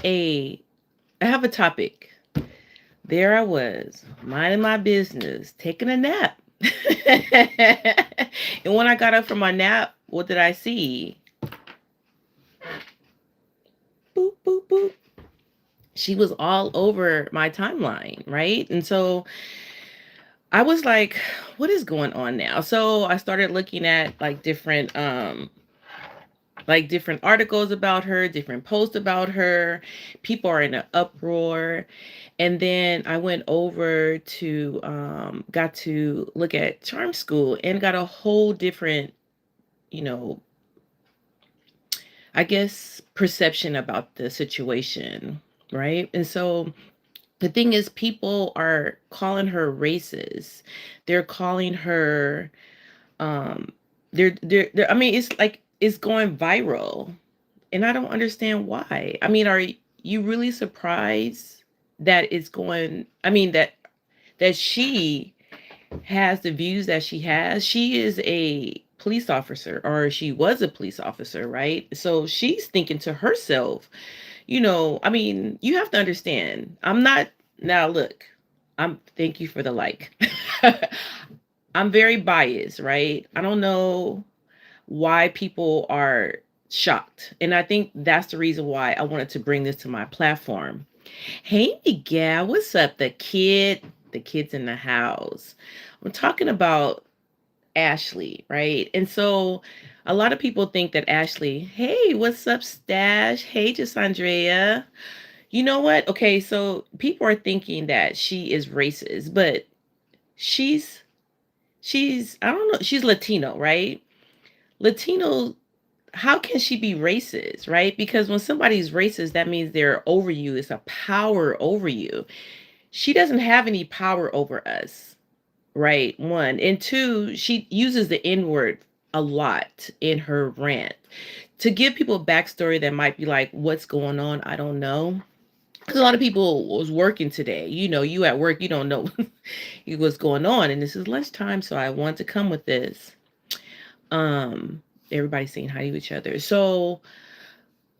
I have a topic. There I was, minding my business, taking a nap. And when I got up from my nap, what did I see? Boop, boop, boop. She was all over my timeline, right? And so I was like, what is going on now? So I started looking at like different articles about her, different posts about her. People are in an uproar. And then I went over to got to look at charm school and got a whole different, you know, I guess perception about the situation, right? And so the thing is, people are calling her racist. They're calling her um they're I mean, it's like it's going viral. And I don't understand why. I mean, are you really surprised that it's going, I mean, that she has the views that she has? She is a police officer, or she was a police officer, right? So she's thinking to herself, I mean, you have to understand. I'm not now look, I'm thank you for the like. I'm very biased, right? I don't know why people are shocked. And I think that's the reason why I wanted to bring this to my platform. Hey, Miguel, what's up? The kids in the house. I'm talking about Ashley, right? And so a lot of people think that Ashley, hey, what's up, Stash? Hey, just Andrea. You know what? Okay, so people are thinking that she is racist, but she's I don't know, she's Latino, right? Latino, how can she be racist, right? Because when somebody's racist, that means they're over you. It's a power over you. She doesn't have any power over us, right? One. And two, she uses the N word a lot in her rant. To give people backstory that might be like, what's going on? I don't know. Because a lot of people was working today. You at work, you don't know what's going on. And this is lunchtime, so I want to come with this. Um, Everybody's saying hi to each other. So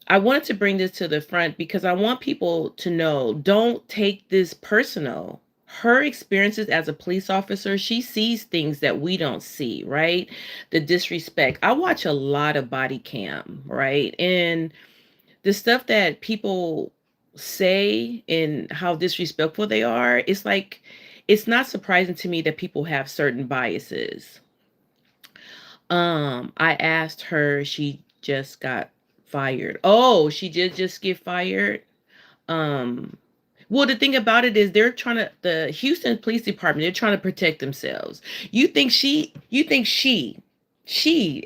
I wanted to bring this to the front because I want people to know, don't take this personal. Her experiences as a police officer, she sees things that we don't see, right? The disrespect. I watch a lot of body cam, right? And the stuff that people say and how disrespectful they are, it's like, it's not surprising to me that people have certain biases. I asked her, she just got fired. Oh, she did just get fired. Um, well, the thing about it is the Houston Police Department, they're trying to protect themselves. You think she,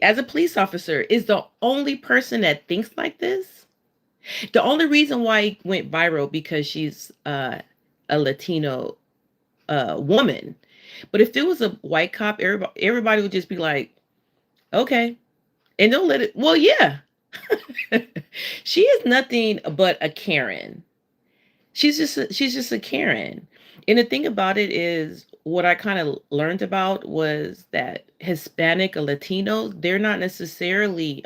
as a police officer, is the only person that thinks like this? The only reason why it went viral because she's a Latino woman. But if it was a white cop, everybody would just be like, okay. And don't let it, well, yeah. She is nothing but a Karen. She's just a Karen. And the thing about it is, what I kind of learned about was that Hispanic or Latinos, they're not necessarily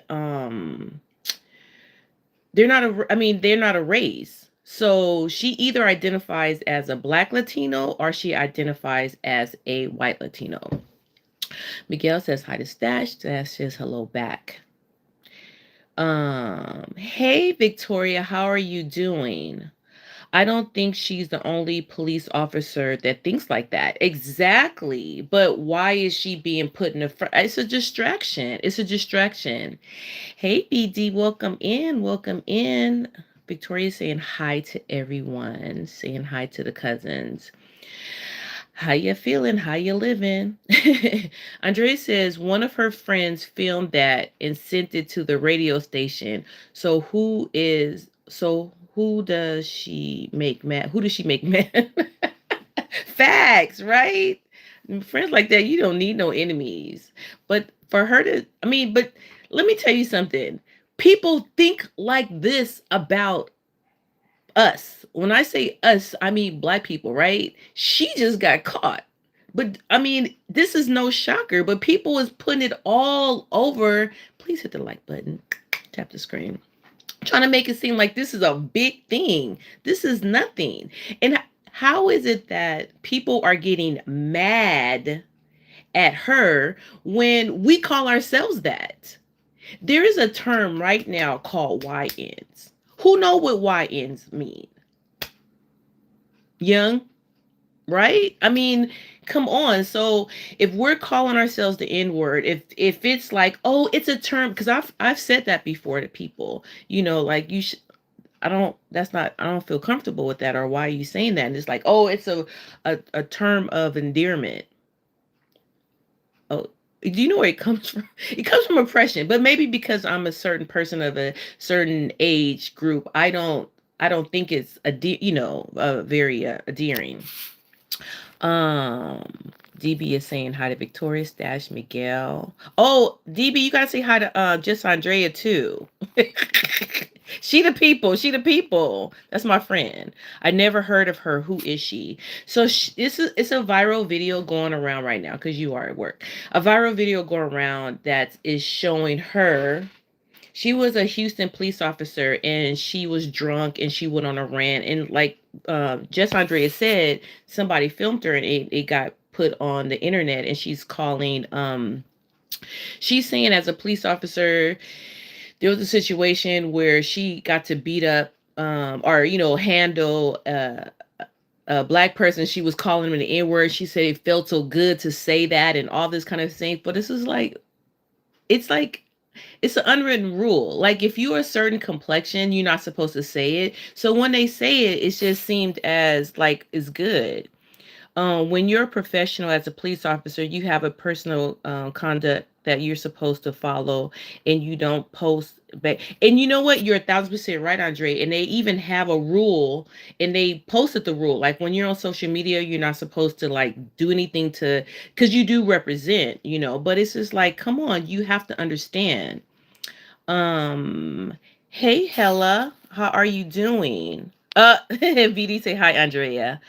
they're not a race. So she either identifies as a black Latino or she identifies as a white Latino. Miguel says hi to Stash. Stash says hello back. Hey Victoria, how are you doing? I don't think she's the only police officer that thinks like that. Exactly. But why is she being put in the front? It's a distraction. It's a distraction. Hey BD, welcome in. Welcome in. Victoria's saying hi to everyone, saying hi to the cousins. How you feeling? How you living? Andrea says one of her friends filmed that and sent it to the radio station. So who does she make mad? Who does she make mad? Facts, right? Friends like that, you don't need no enemies. But for her to, I mean, but let me tell you something. People think like this about us. When I say us, I mean black people, right? She just got caught. But I mean, this is no shocker, but people is putting it all over. Please hit the like button. Tap the screen. trying to make it seem like this is a big thing. This is nothing. And how is it that people are getting mad at her when we call ourselves that? There is a term right now called YNs. Who know what YNs mean? Young, right? I mean, come on. So if we're calling ourselves the N word, if it's like, oh, it's a term, because I've said that before to people, like you should. I don't. That's not. I don't feel comfortable with that. Or why are you saying that? And it's like, oh, it's a term of endearment. Oh, do you know where it comes from? It comes from oppression, but maybe because I'm a certain person of a certain age group, I don't think it's very endearing. Um, DB is saying hi to Victoria Stash Miguel. Oh, DB, you gotta say hi to just Andrea too. She the people. She the people. That's my friend. I never heard of her. Who is she? So it's a viral video going around right now because you are at work. A viral video going around that is showing her. She was a Houston police officer and she was drunk and she went on a rant. And like Jess Andrea said, somebody filmed her and it got put on the internet. And she's saying as a police officer, there was a situation where she got to beat up or handle a black person. She was calling him an N-word. She said it felt so good to say that and all this kind of thing. But this is like, it's like, it's an unwritten rule. Like if you're a certain complexion, you're not supposed to say it. So when they say it, it just seemed as like it's good. When you're a professional as a police officer, you have a personal conduct that you're supposed to follow, and you don't post back. And you know what? You're 1,000% right, Andre. And they even have a rule, and they posted the rule. Like when you're on social media, you're not supposed to like do anything because you do represent. But it's just like, come on, you have to understand. Um, hey Hella, how are you doing? VD say hi, Andrea.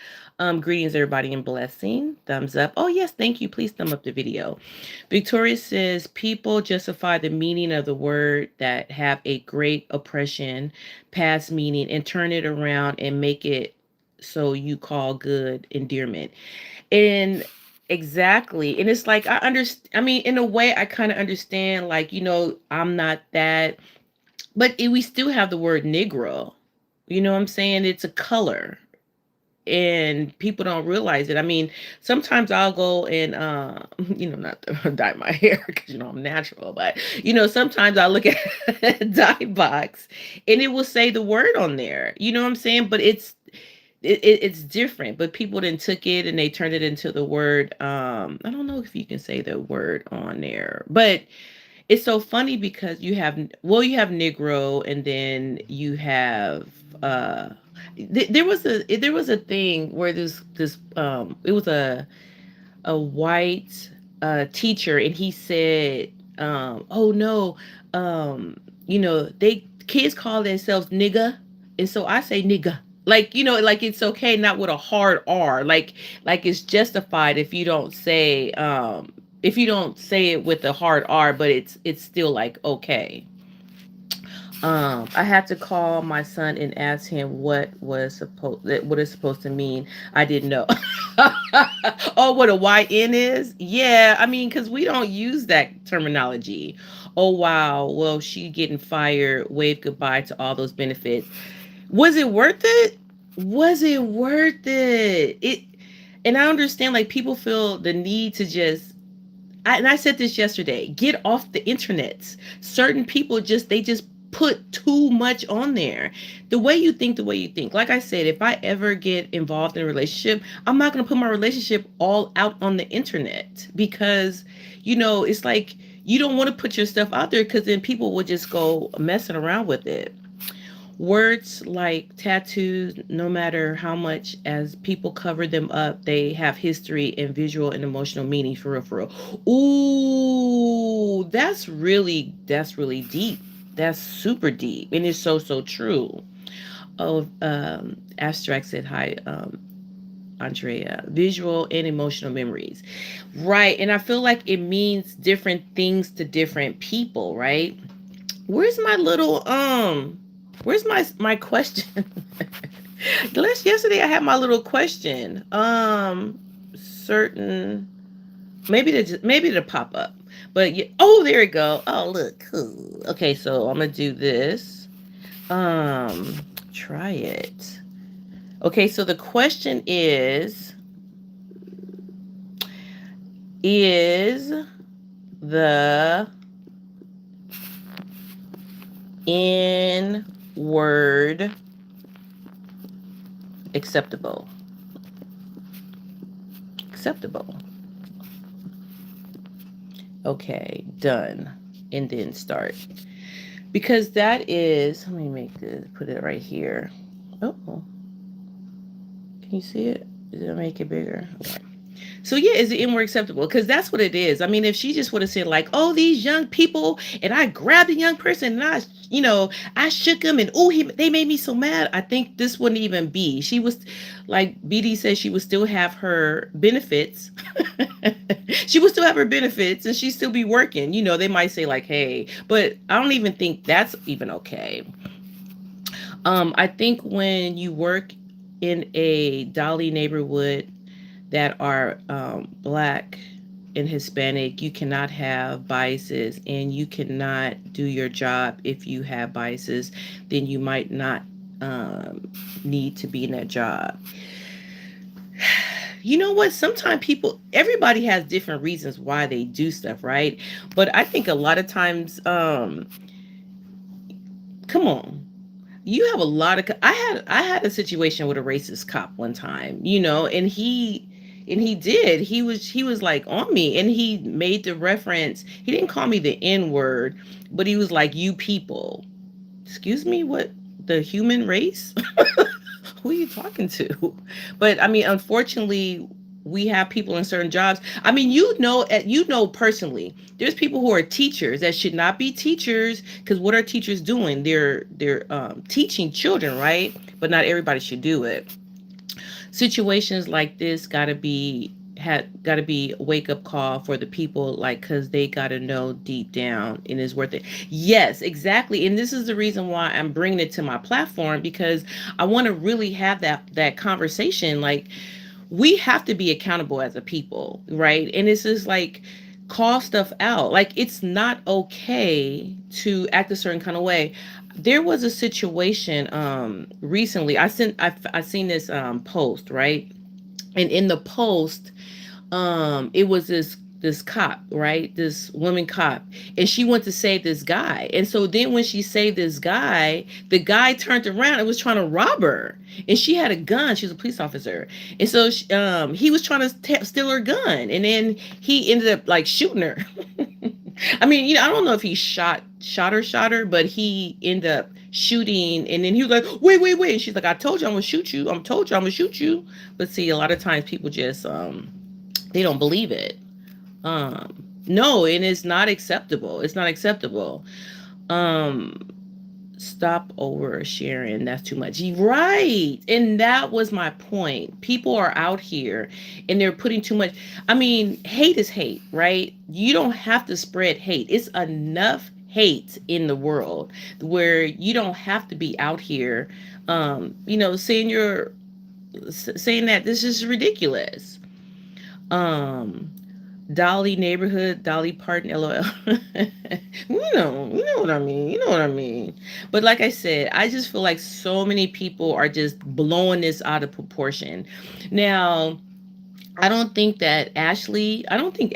Greetings everybody and blessing. Thumbs up. Oh yes, thank you. Please thumb up the video. Victoria says people justify the meaning of the word that have a great oppression, past meaning, and turn it around and make it so you call good endearment. And exactly. And it's like I understand. I mean, in a way, I kind of understand. Like I'm not that, but we still have the word Negro. You know what I'm saying? It's a color and people don't realize it. I mean, sometimes I'll go and not to dye my hair because I'm natural, but sometimes I look at a dye box and it will say the word on there. You know what I'm saying? But it's different. But people then took it and they turned it into the word. I don't know if you can say the word on there, but it's so funny because you have Negro and then you have there was a thing where this it was a white teacher and he said oh no they kids call themselves nigga and so I say nigga like like it's okay not with a hard R like it's justified if you don't say it with a hard R but it's still like okay. I had to call my son and ask him what it's supposed to mean. I didn't know. Oh, what a YN is? Yeah, I mean, because we don't use that terminology. Oh wow, well, she getting fired. Wave goodbye to all those benefits. Was it worth it? Was it worth it? And I understand like people feel the need to and I said this yesterday, get off the internet. Certain people they just put too much on there. The way you think, the way you think. Like I said, if I ever get involved in a relationship, I'm not going to put my relationship all out on the internet because, it's like you don't want to put your stuff out there because then people will just go messing around with it. Words like tattoos, no matter how much as people cover them up, they have history and visual and emotional meaning for real, for real. Ooh, that's really deep. That's super deep. And it's so, so true. Oh, Abstract said hi, Andrea. Visual and emotional memories. Right. And I feel like it means different things to different people, right? Where's my little Where's my question? Yesterday I had my little question. Certain maybe to pop up, but oh, there we go. Oh, look, cool. Okay, so I'm gonna do this. Um, Try it. Okay, so the question is the N word acceptable? Acceptable. Okay, done. And then start. Because that is, let me put it right here. Oh, can you see it? Did I make it bigger? Okay. So yeah, is it more acceptable? Because that's what it is. I mean, if she just would have said like, "Oh, these young people," and I grabbed a young person and I shook him, and they made me so mad. I think this wouldn't even be. She was, like BD said, she would still have her benefits. She would still have her benefits, and she'd still be working. They might say like, "Hey," but I don't even think that's even okay. I think when you work in a Dolly neighborhood that are Black and Hispanic, you cannot have biases, and you cannot do your job if you have biases. Then you might not need to be in that job. You know what? Sometimes everybody has different reasons why they do stuff, right? But I think a lot of times, come on, you have a lot of I had a situation with a racist cop one time, and he was like on me, and he made the reference. He didn't call me the N word, but he was like, "You people." Excuse me, what? The human race? Who are you talking to? But I mean, unfortunately, we have people in certain jobs. I mean, personally, there's people who are teachers that should not be teachers, because what are teachers doing? They're teaching children, right? But not everybody should do it. Situations like this gotta be a wake up call for the people, like, because they gotta know deep down and it's worth it. Yes, exactly. And this is the reason why I'm bringing it to my platform, because I want to really have that conversation. Like, we have to be accountable as a people, right? And it's just like, call stuff out. Like, it's not okay to act a certain kind of way. There was a situation recently. I seen this post, right? And in the post, it was this cop, right? This woman cop, and she went to save this guy. And so then when she saved this guy, the guy turned around and was trying to rob her, and she had a gun. She was a police officer, and so he was trying to steal her gun, and then he ended up like shooting her. I mean, I don't know if he shot her, but he ended up shooting, and then he was like, "Wait, wait, wait!" And she's like, "I told you I'm gonna shoot you. I told you I'm gonna shoot you." But see, a lot of times people just they don't believe it. No, and it's not acceptable. It's not acceptable. Um, Stop oversharing. That's too much. Right. And that was my point. People are out here and they're putting too much. I mean, hate is hate, right? You don't have to spread hate. It's enough hate in the world where you don't have to be out here saying that this is ridiculous. Um Dolly neighborhood, Dolly Parton, LOL. You know what I mean. You know what I mean. But like I said, I just feel like so many people are just blowing this out of proportion. Now, I don't think Ashley, I don't think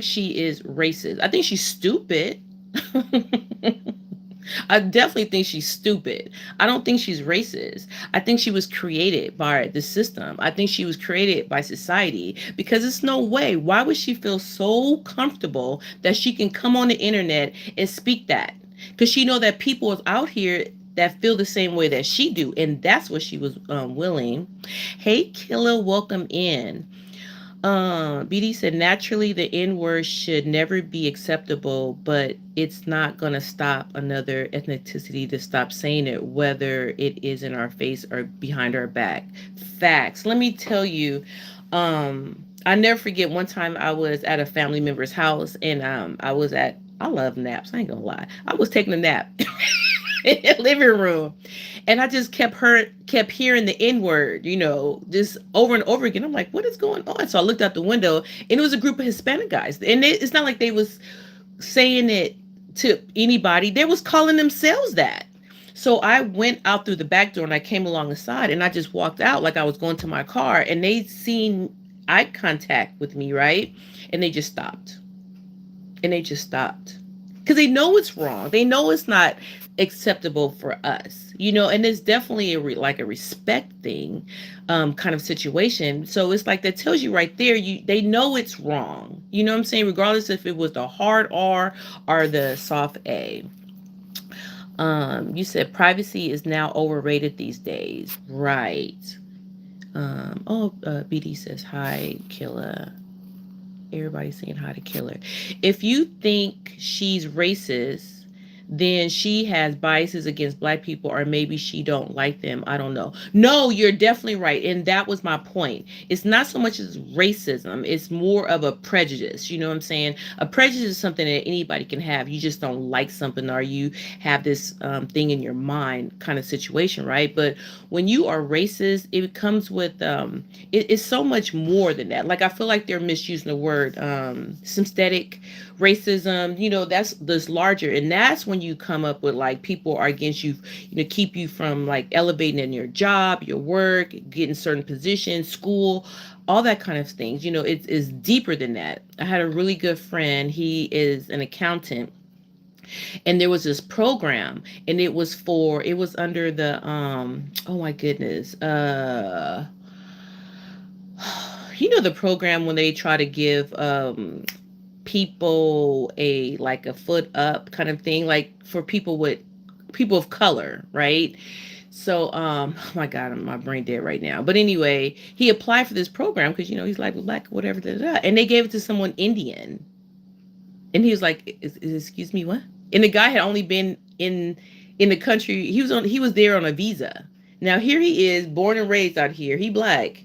she is racist. I think she's stupid. I definitely think she's stupid. I don't think she's racist. I think she was created by the system. I think she was created by society, because it's no way. Why would she feel so comfortable that she can come on the internet and speak that? Because she know that people is out here that feel the same way that she do, and that's what she was willing. Hey, Killer, welcome in. BD said naturally the N word should never be acceptable, but it's not gonna stop another ethnicity to stop saying it, whether it is in our face or behind our back. Facts. Let me tell you, I never forget one time I was at a family member's house, and I love naps, I ain't gonna lie. I was taking a nap. in the living room. And I just kept hearing the N word, just over and over again. I'm like, what is going on? So I looked out the window, and it was a group of Hispanic guys. And it's not like they was saying it to anybody. They was calling themselves that. So I went out through the back door and I came along the side and I just walked out like I was going to my car, and they seen eye contact with me, right? And they just stopped. And they just stopped. Because they know it's wrong. They know it's not acceptable for us, and it's definitely like a respect thing, kind of situation. So it's like that tells you right there, they know it's wrong. You know what I'm saying? Regardless if it was the hard R or the soft A. You said privacy is now overrated these days. Right. BD says, hi, Killa. Everybody's saying hi to Killer. If you think she's racist, then she has biases against black people, or maybe she don't like them. I don't know. No, you're definitely right. And that was my point. It's not so much as racism. It's more of a prejudice. You know what I'm saying? A prejudice is something that anybody can have. You just don't like something, or you have this thing in your mind kind of situation, right? But when you are racist, it comes with it's so much more than that. Like, I feel like they're misusing the word synthetic racism. That's this larger, and that's when you come up with like people are against you, keep you from like elevating in your job, your work, getting certain positions, school, all that kind of things. It's deeper than that. I had a really good friend. He is an accountant, and there was this program, and it was under the oh my goodness, the program when they try to give people a like a foot up kind of thing, like for people of color, right? So oh my god, my brain dead right now. But anyway, he applied for this program because he's like black, whatever, and they gave it to someone Indian. And he was like, excuse me, what? And the guy had only been in the country. He was there on a visa. Now here he is, born and raised out here. He black,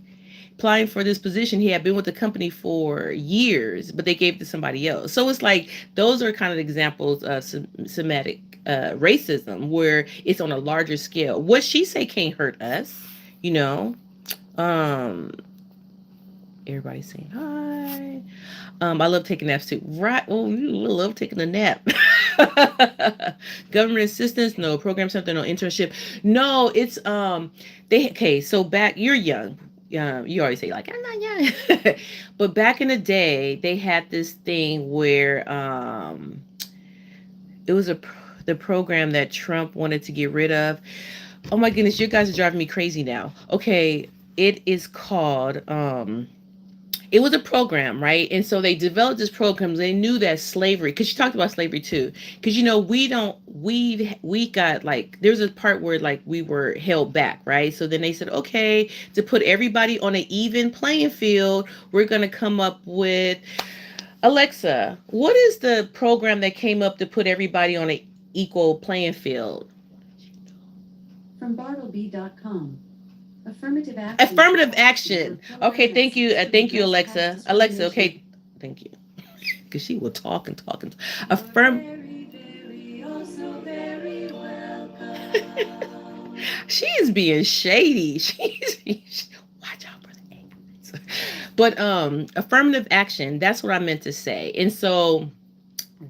applying for this position. He had been with the company for years, but they gave it to somebody else. So it's like those are kind of examples of Semitic racism, where it's on a larger scale. What she say can't hurt us, you know. Um, Everybody's saying hi. I love taking naps too. Right. Oh, you love taking a nap. Government assistance, no. Program something, no. Internship, no. It's they okay. So back, you're young. You always say like I'm not young, but back in the day, they had this thing where it was the program that Trump wanted to get rid of. Oh my goodness, you guys are driving me crazy now. Okay, it is called it was a program, right? And so they developed this program. They knew that slavery, because she talked about slavery too. Because we got like there's a part where like we were held back, right? So then they said, okay, to put everybody on an even playing field, we're gonna come up with Alexa. What is the program that came up to put everybody on an equal playing field? From Bartleby.com. Affirmative action. Affirmative action. Okay, thank you, Alexa. Alexa, okay, thank you. Because she will talk and talk and talk. Affirm. Very, very, also very welcome. She is being shady. Watch out for the ignorance. But affirmative action. That's what I meant to say. And so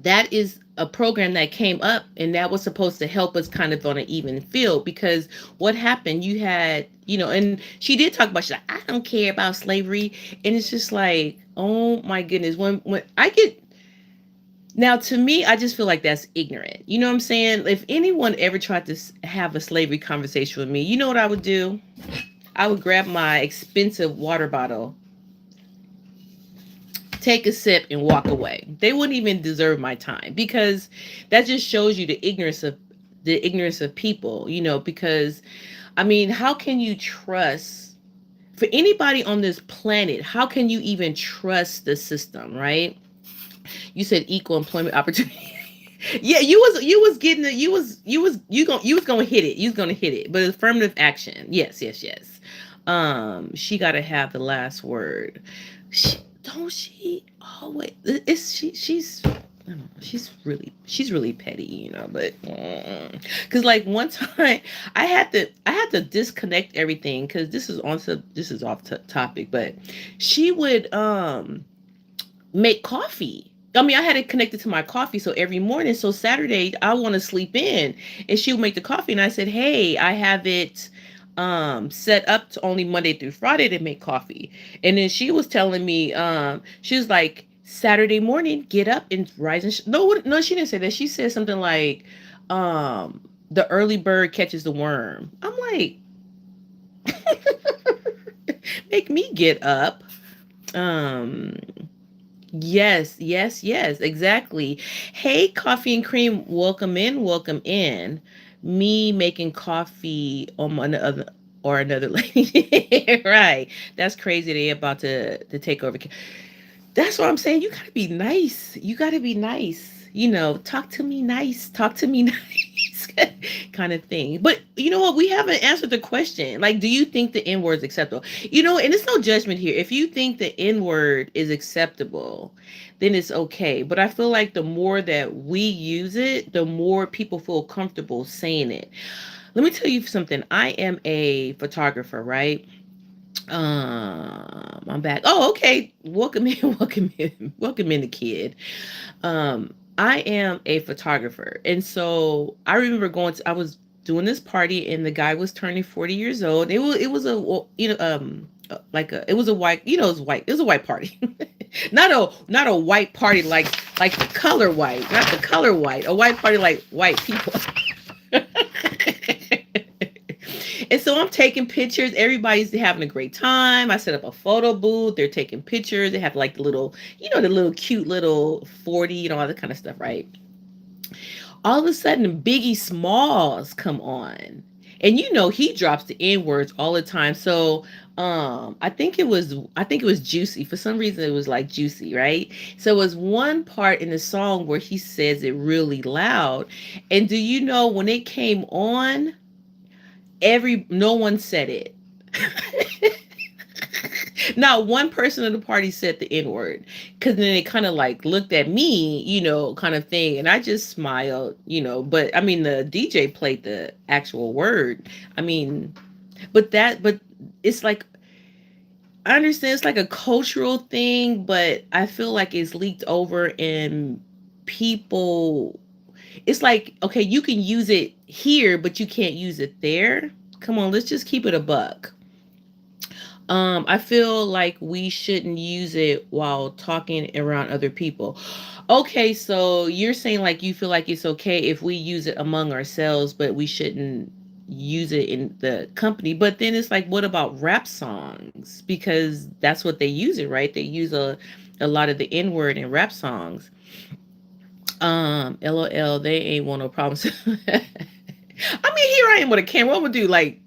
that is a program that came up, and that was supposed to help us kind of on an even field. Because what happened, you had, and she did talk about, she's like, I don't care about slavery. And it's just like, oh my goodness, when I get, now to me, I just feel like that's ignorant. You know what I'm saying? If anyone ever tried to have a slavery conversation with me, you know what I would do? I would grab my expensive water bottle, take a sip, and walk away. They wouldn't even deserve my time, because that just shows you the ignorance of people, because I mean, how can you trust, for anybody on this planet, how can you even trust the system, right? You said equal employment opportunity. Yeah, you was getting it. You was gonna hit it. You was gonna hit it. But affirmative action. Yes, yes, yes. She gotta have the last word. Don't she always? It's she's I don't know, she's really petty, but because like one time I had to disconnect everything because this is off topic, but she would make coffee. I mean, I had it connected to my coffee, so every morning, so Saturday, I want to sleep in, and she would make the coffee, and I said, "Hey, I have it set up to only Monday through Friday to make coffee." And then she was telling me, she was like, "Saturday morning, get up and rise and no, she didn't say that. She said something like, the early bird catches the worm." I'm like, make me get up. Um, Yes, yes, yes, exactly. Hey, coffee and cream, welcome in, welcome in. Me making coffee on my other or another lady. Right. That's crazy. They about to take over. That's what I'm saying. You gotta be nice. You gotta be nice. Talk to me nice. Talk to me nice. Kind of thing. But you know what? We haven't answered the question. Like, do you think the N word is acceptable? And it's no judgment here. If you think the N word is acceptable, then it's okay. But I feel like the more that we use it, the more people feel comfortable saying it. Let me tell you something. I am a photographer, right? I'm back. Oh, okay. Welcome in, welcome in, welcome in, the kid. I am a photographer, and so I remember I was doing this party, and the guy was turning 40 years old. It was a it was a white, it was white. It was a white party, not a white party like the color white, not the color white. A white party like white people. And so I'm taking pictures. Everybody's having a great time. I set up a photo booth. They're taking pictures. They have like the little cute little 40, all that kind of stuff, right? All of a sudden, Biggie Smalls come on. And he drops the N words all the time. So I think it was Juicy. For some reason it was like Juicy, right? So it was one part in the song where he says it really loud. And do you know when it came on, no one said it. Not one person in the party said the N word. Cause then they kind of like looked at me, kind of thing. And I just smiled, but I mean, the DJ played the actual word. I mean, but it's like, I understand it's like a cultural thing, but I feel like it's leaked over and people, it's like, okay, you can use it here, but you can't use it there. Come on, let's just keep it a buck. I feel like we shouldn't use it while talking around other people. Okay, so you're saying like you feel like it's okay if we use it among ourselves, but we shouldn't use it in the company. But then it's like, what about rap songs? Because that's what they use it, right? They use a lot of the N word in rap songs. LOL, they ain't want no problems. I mean, here I am with a camera. What am I gonna do? Like,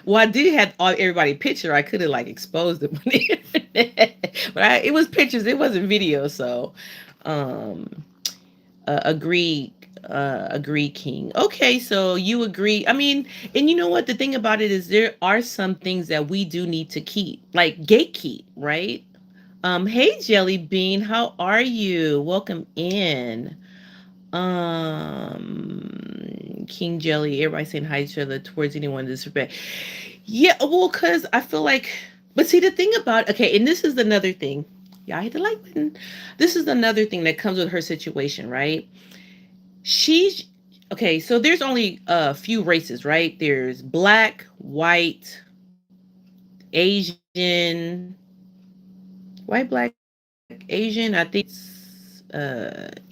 well, I did have everybody picture. I could have like exposed them on the internet, but it was pictures. It wasn't video. So, um, agree, agree, King. Okay, so you agree. I mean, and you know what? The thing about it is, there are some things that we do need to keep, like gatekeep, right? Hey, Jelly Bean, how are you? Welcome in. King Jelly, everybody saying hi to each other towards anyone disrespect. Yeah, well, because I feel like, but see, the thing about, okay, and this is another thing. Yeah, I hit the like button. This is another thing that comes with her situation, right? She's, okay, so there's only a few races, right? There's black, white, Asian, white, black, Asian. I think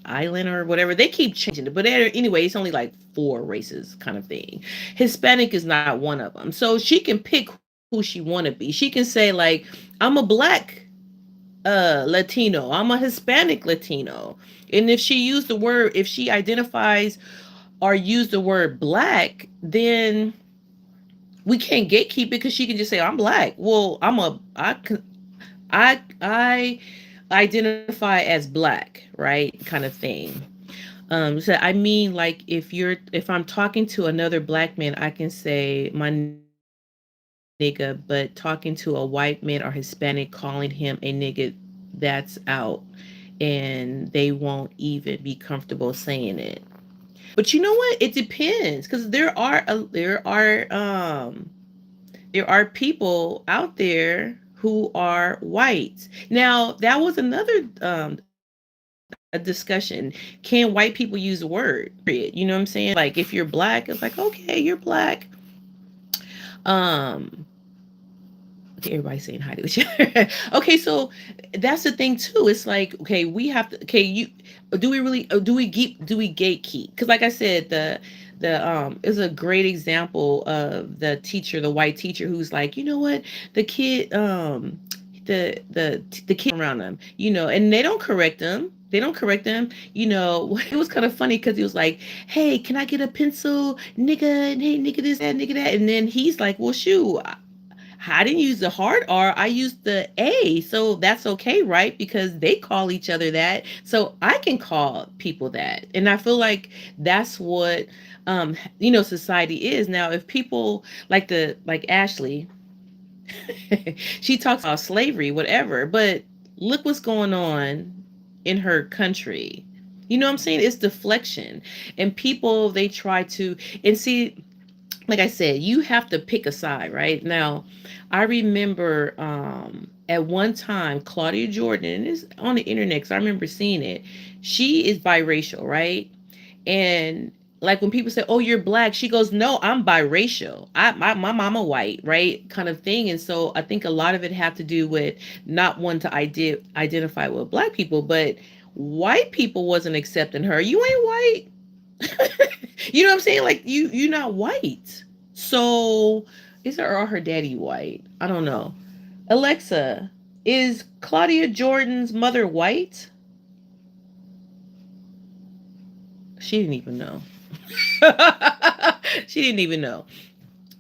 island or whatever. They keep changing it, but anyway, it's only like four races kind of thing. Hispanic is not one of them, so she can pick who she want to be. She can say like, I'm a black Latino, I'm a Hispanic Latino. And if she identifies or use the word black, then we can't gatekeep it because she can just say I'm black. Well, I identify as black, right? Kind of thing. So I mean, like, if I'm talking to another black man, I can say my nigga, but talking to a white man or Hispanic, calling him a nigga, that's out. and they won't even be comfortable saying it. But you know what? It depends, because there are people out there who are white. Now, that was another a discussion. Can white people use the word? Period. You know what I'm saying? Like if you're black, it's like, okay, you're black. Um Okay, everybody's saying hi to each other. Okay, so that's the thing too. It's like, okay, we have to. Okay, you do we really do we gatekeep? Because like I said, the is a great example of the teacher, the white teacher, who's like, you know what, the kid the kid around them, and they don't correct them. They don't correct them. It was kind of funny because he was like, "Hey, can I get a pencil, nigga? And hey, nigga this, that, nigga that." And then he's like, "Well, shoot, I didn't use the hard R. I used the A. So that's okay, right? Because they call each other that. So I can call people that." And I feel like that's what society is. Now, if people like Ashley, she talks about slavery, whatever, but look what's going on in her country. You know what I'm saying? It's deflection. And people, they try to, and see, like I said, you have to pick a side, right? Now, I remember at one time, Claudia Jordan, and it's on the internet because I remember seeing it. She is biracial, right? And like when people say, "Oh, you're black," she goes, "No, I'm biracial. My mama white, right?" Kind of thing. And so I think a lot of it had to do with not wanting to identify with black people, but white people wasn't accepting her. You ain't white. You know what I'm saying? Like you're not white. So is her or her daddy white? I don't know. Alexa, is Claudia Jordan's mother white? She didn't even know. She didn't even know.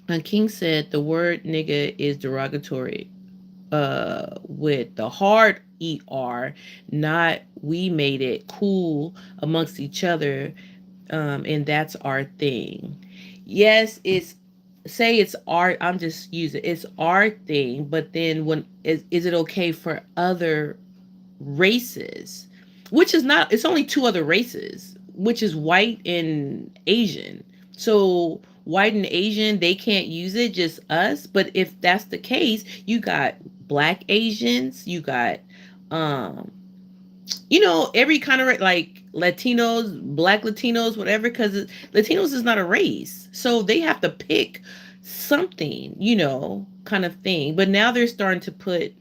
And King said the word nigga is derogatory with the hard ER, not we made it cool amongst each other, and that's our thing. Yes, it's say it's art. I'm just using it's our thing, but then is it okay for other races? Which is not. It's only two other races, which is white and Asian. So white and Asian, they can't use it, just us. But if that's the case, you got black Asians, you got um every kind of like Latinos, black Latinos, whatever, because Latinos is not a race. So they have to pick something, kind of thing. But now they're starting to put,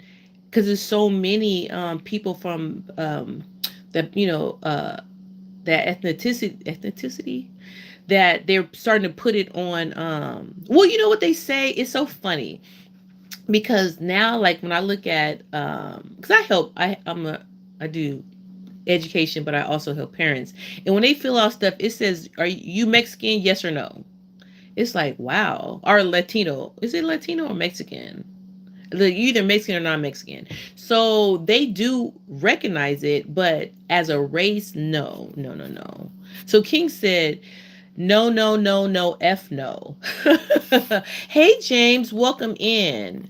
because there's so many people from that, that ethnicity that they're starting to put it on. Well, you know what they say? It's so funny because now, like when I look at, because I do education, but I also help parents. And when they fill out stuff, it says, "Are you Mexican? Yes or no?" It's like, wow. Or Latino. Is it Latino or Mexican? You either Mexican or non-Mexican. So they do recognize it, but as a race, no, no, no, no. So King said, no, no, no, no, F no. Hey, James, welcome in.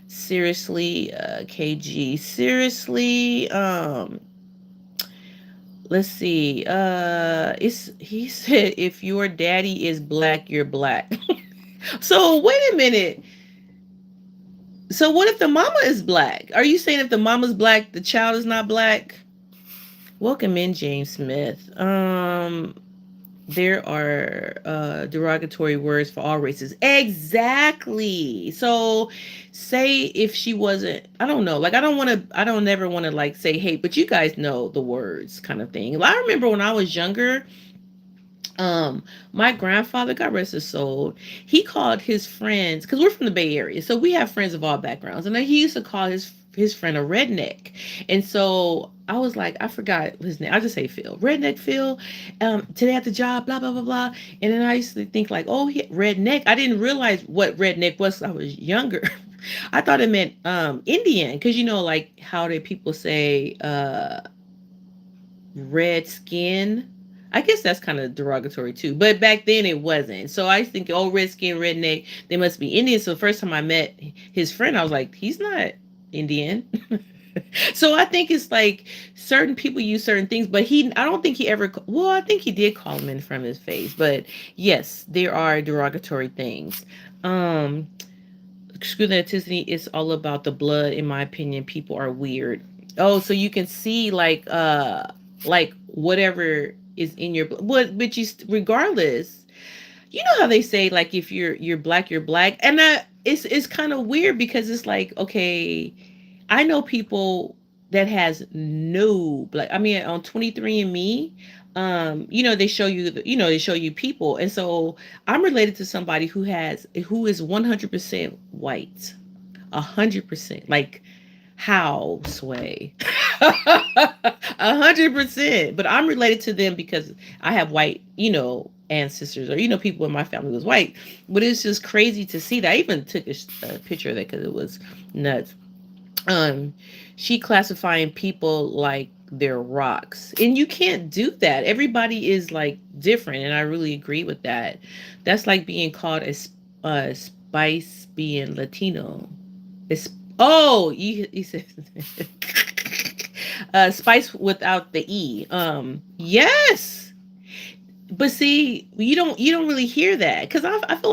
Seriously, KG. Seriously, let's see. It's he said if your daddy is black, you're black. So wait a minute. So what if the mama is black? Are you saying if the mama's black, the child is not black? Welcome in, James Smith. There are derogatory words for all races. Exactly. So say if she wasn't, I don't know, like I don't never want to like say, hey, but you guys know the words kind of thing. I remember when I was younger, my grandfather, God rest his soul, he called his friends, because we're from the Bay Area, so we have friends of all backgrounds, and he used to call his friend a redneck. And so I was like, I forgot his name. I'll just say Phil. Redneck Phil. Today at the job, blah blah blah blah. And then I used to think like, oh, redneck. I didn't realize what redneck was. I was younger. I thought it meant Indian, because like how did people say red skin. I guess that's kind of derogatory too. But back then it wasn't. So I think, oh, red skin, redneck, they must be Indian. So the first time I met his friend, I was like, he's not Indian. So I think it's like certain people use certain things, but I don't think he ever, well, I think he did call him in from his face, but yes, there are derogatory things. Um, Screw that, Tiffany. It's all about the blood, in my opinion. People are weird. Oh, so you can see like whatever is in your blood. But regardless, you know how they say like if you're black, you're black, and it's kind of weird because it's like okay, I know people that has no black. I mean, on 23andMe, they show you, they show you people, and so I'm related to somebody who is 100% white, 100%. Like how sway, 100%. But I'm related to them because I have white, ancestors, or people in my family was white. But it's just crazy to see that. I even took a picture of that because it was nuts. um she classifying people like they're rocks, and you can't do that. Everybody is like different, and I really agree with that. That's like being called a spice being Latino. It's, oh, you said spice without the e. Yes, but see, you don't really hear that because I feel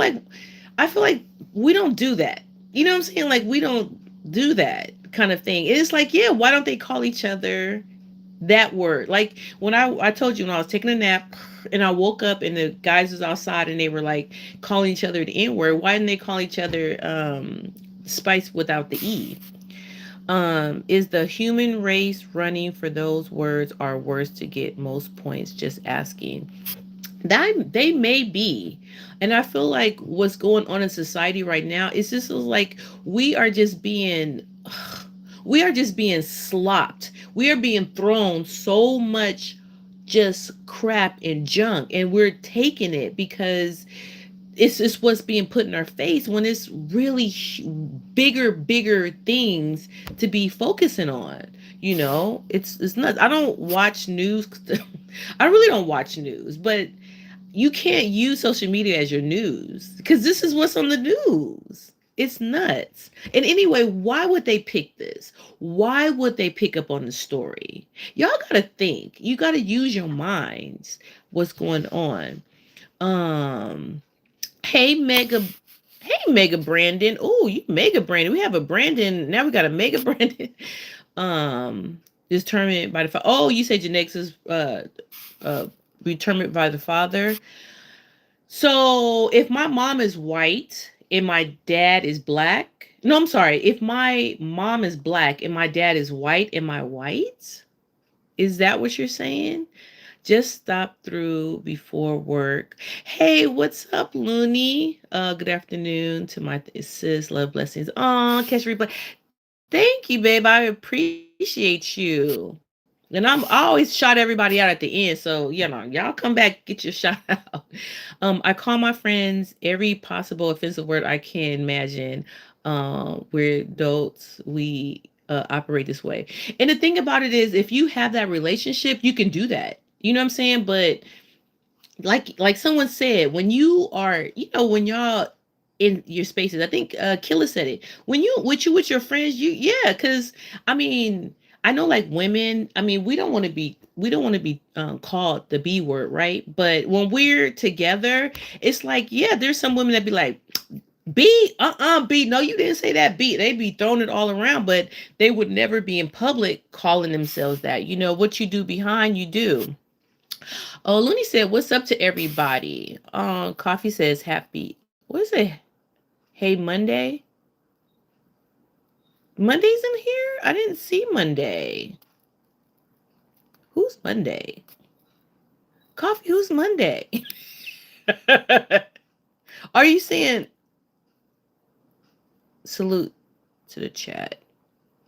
like we don't do that. You know what I'm saying? Like we don't do that kind of thing. It's like, yeah, why don't they call each other that word? Like when I told you when I was taking a nap and I woke up and the guys was outside and they were like calling each other the N word. Why didn't they call each other spice without the E? Is the human race running for those words or words to get most points? Just asking. That they may be. And I feel like what's going on in society right now is just like we are just being we are just being slopped. We are being thrown so much just crap and junk, and we're taking it because it's just what's being put in our face when it's really bigger things to be focusing on. It's not. I don't watch news. I really don't watch news, but you can't use social media as your news because this is what's on the news. It's nuts. And anyway, why would they pick this? Why would they pick up on the story? Y'all gotta think. You gotta use your minds. What's going on? Um, hey Mega, hey Mega Brandon. Oh, you Mega Brandon. We have a Brandon. Now we got a Mega Brandon. Um, determined by the oh, you said genetics is uh determined by the father. So if my mom is white and my dad is black, no, I'm sorry. If my mom is black and my dad is white, am I white? Is that what you're saying? Just stop through before work. Hey, what's up, Looney? Good afternoon to my sis. Love, blessings. Oh, catch replay. Thank you, babe. I appreciate you. And I always shout everybody out at the end. So, y'all come back, get your shout out. I call my friends every possible offensive word I can imagine. We're adults. We operate this way. And the thing about it is, if you have that relationship, you can do that. You know what I'm saying? But like someone said, when you are, when y'all in your spaces, I think Killer said it. When with your friends, yeah, because I mean, I know like women, I mean, we don't want to be called the B word, right? But when we're together, it's like, yeah, there's some women that be like, B, B, no, you didn't say that, B. They be throwing it all around, but they would never be in public calling themselves that. What you do behind, you do. Oh, Looney said, "What's up to everybody?" Coffee says, "Happy." What is it? Hey, Monday. Monday's in here. I didn't see Monday. Who's Monday? Coffee. Who's Monday? Are you saying salute to the chat?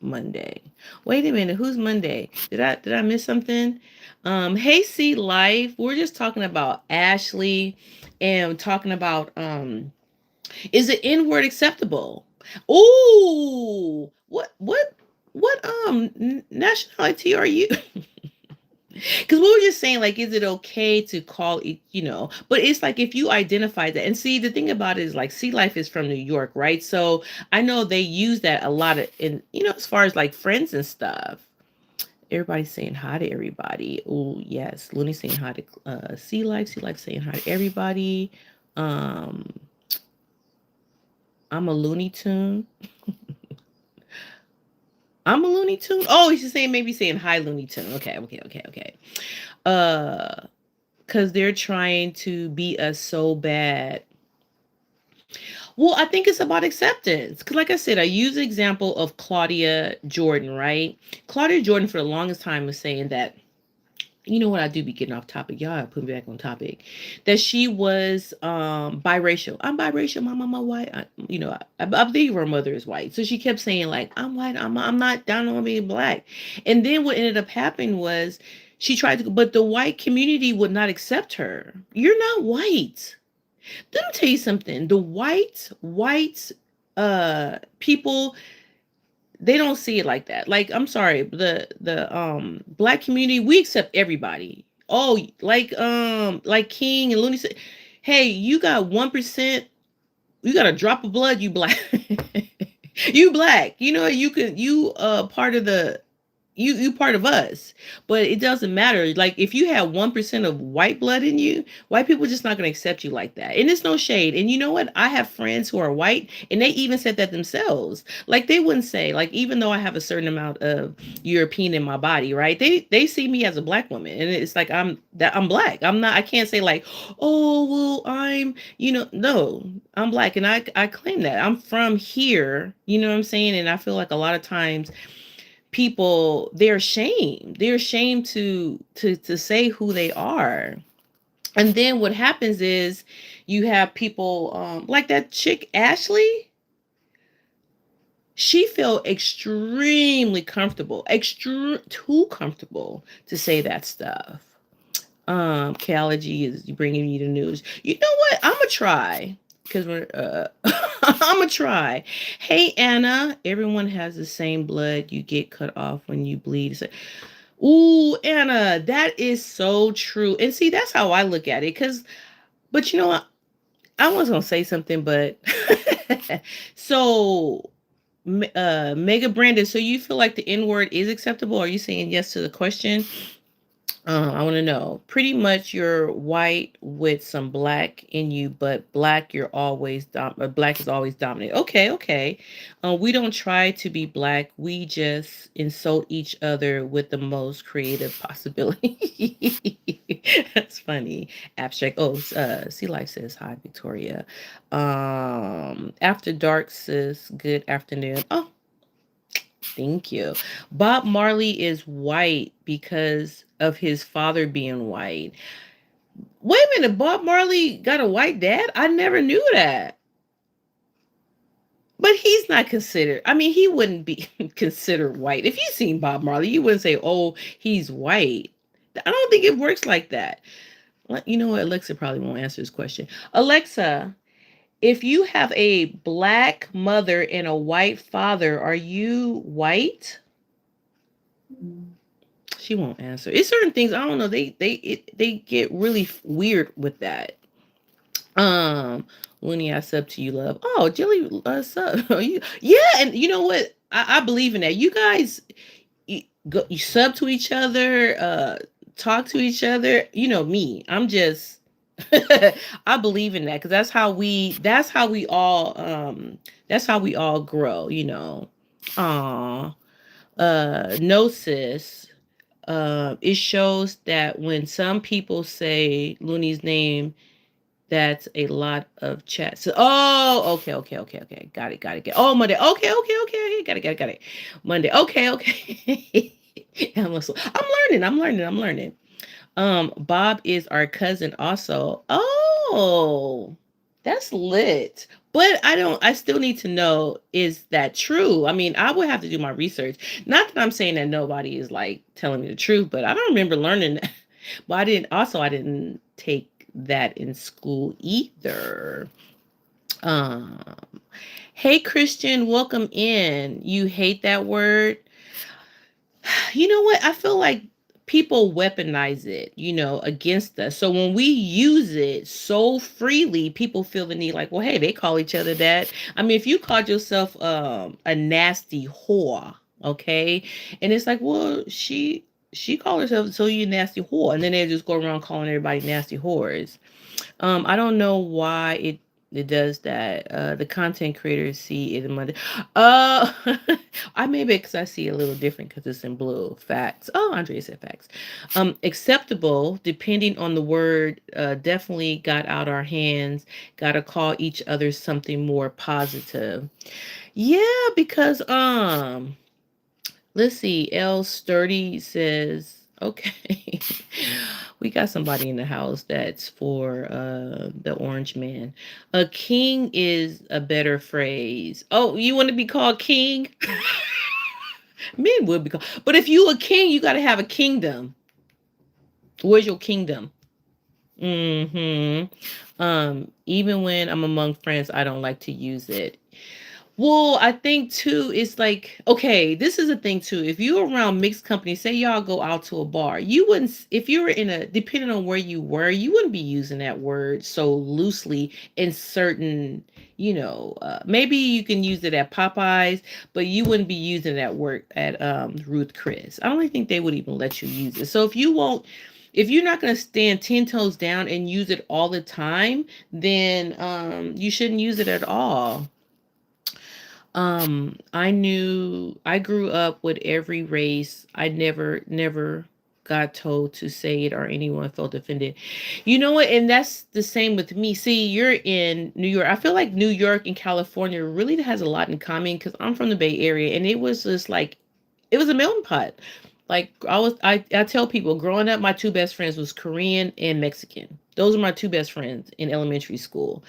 Monday. Wait a minute. Who's Monday? Did I miss something? Hey, see life. We're just talking about Ashley and talking about is the N word acceptable? Ooh, what nationality are you? Because we were just saying, like, is it okay to call it, but it's like if you identify that, and see, the thing about it is like Sea Life is from New York, right? So I know they use that a lot of in, as far as like friends and stuff. Everybody's saying hi to everybody. Oh, yes. Looney saying hi to Sea Life. Sea Life saying hi to everybody. Um, I'm a Looney Tune. I'm a Looney Tune. Oh, he's just saying maybe saying hi Looney Tune. Okay, okay, okay, okay. Uh, because they're trying to be us so bad. Well, I think it's about acceptance. Because, like I said, I use the example of Claudia Jordan, right? Claudia Jordan, for the longest time, was saying that, you know what, I do be getting off topic. Y'all put me back on topic. That she was biracial. I'm biracial. My mama white. I believe her mother is white. So she kept saying like, I'm white. I'm not down on being black. And then what ended up happening was she tried to, but the white community would not accept her. You're not white. Let me tell you something. The white people, they don't see it like that. Like, I'm sorry, the black community, we accept everybody. Oh, like King and Looney said, hey, you got 1%, you got a drop of blood, you black. You black. You part of the you part of us. But it doesn't matter. Like, if you have 1% of white blood in you, white people are just not going to accept you like that. And it's no shade. And you know what, I have friends who are white, and they even said that themselves. Like, they wouldn't say, like, even though I have a certain amount of European in my body, right, they see me as a black woman, and it's like I'm black. I can't say like, oh well, no, I'm black, and I claim that I'm from here, you know what I'm saying. And I feel like a lot of times people, they're ashamed to say who they are. And then what happens is you have people like that chick Ashley. She felt extremely comfortable, too comfortable to say that stuff. Kalogy is bringing you the news. You know what, I'm gonna try, because we're I'm gonna try. Hey Anna, everyone has the same blood. You get cut off when you bleed. Ooh, Anna, that is so true. And see, that's how I look at it. But you know what? I was gonna say something, but so, Mega Brandon. So you feel like the N word is acceptable? Are you saying yes to the question? I want to know. Pretty much, you're white with some black in you, but black is always dominant. Okay, okay. We don't try to be black. We just insult each other with the most creative possibility. That's funny. Abstract. Oh, Sea Life says hi, Victoria. After dark, sis. Good afternoon. Oh, thank you. Bob Marley is white because of his father being white. Wait a minute, Bob Marley got a white dad? I never knew that. But he's not considered. I mean, he wouldn't be considered white. If you seen Bob Marley, you wouldn't say, "Oh, he's white." I don't think it works like that. You know what? Alexa probably won't answer this question. Alexa, if you have a black mother and a white father, are you white? She won't answer. It's certain things, I don't know. They get really weird with that. Um, Winnie, I sub to you, love. Oh, Jilly, sub. Yeah, and you know what? I believe in that. You guys, you sub to each other, talk to each other. You know me. I'm just. I believe in that because that's how we all grow. Aw. No, sis. It shows that when some people say Looney's name, that's a lot of chat. So, oh, okay, okay, okay, okay. Got it, got it, got it. Oh, Monday. Okay, okay, okay. Got it, got it, got it. Monday. Okay, okay. I'm learning. Bob is our cousin also. Oh, that's lit. But I still need to know, is that true? I mean, I would have to do my research. Not that I'm saying that nobody is like telling me the truth, but I don't remember learning that. But I didn't take that in school either. Um, hey Christian, welcome in. You hate that word? You know what? I feel like people weaponize it, against us. So when we use it so freely, people feel the need like, well, hey, they call each other that. I mean, if you called yourself a nasty whore, okay, and it's like, well, she called herself, so you nasty whore, and then they just go around calling everybody nasty whores. I don't know why it does that. The content creators see it in Monday. Uh, I maybe because I see it a little different because it's in blue. Facts. Oh, Andrea said facts. Acceptable, depending on the word. Definitely got out our hands. Got to call each other something more positive. Yeah, because let's see. L Sturdy says, okay, we got somebody in the house that's for the orange man. A king is a better phrase. Oh, you want to be called king? Men would be called. But if you a king, you got to have a kingdom. Where's your kingdom? Even when I'm among friends, I don't like to use it. Well, I think too, it's like, okay, this is a thing too. If you're around mixed company, say y'all go out to a bar, you wouldn't, if you were in a, depending on where you were, you wouldn't be using that word so loosely in certain, maybe you can use it at Popeyes, but you wouldn't be using that word at Ruth Chris. I don't even think they would even let you use it. So if you're not going to stand 10 toes down and use it all the time, then you shouldn't use it at all. I grew up with every race. I never got told to say it or anyone felt offended. You know what? And that's the same with me. See, you're in New York. I feel like New York and California really has a lot in common because I'm from the Bay Area, and it was just like it was a melting pot. Like I tell people growing up, my two best friends was Korean and Mexican. Those are my two best friends in elementary school.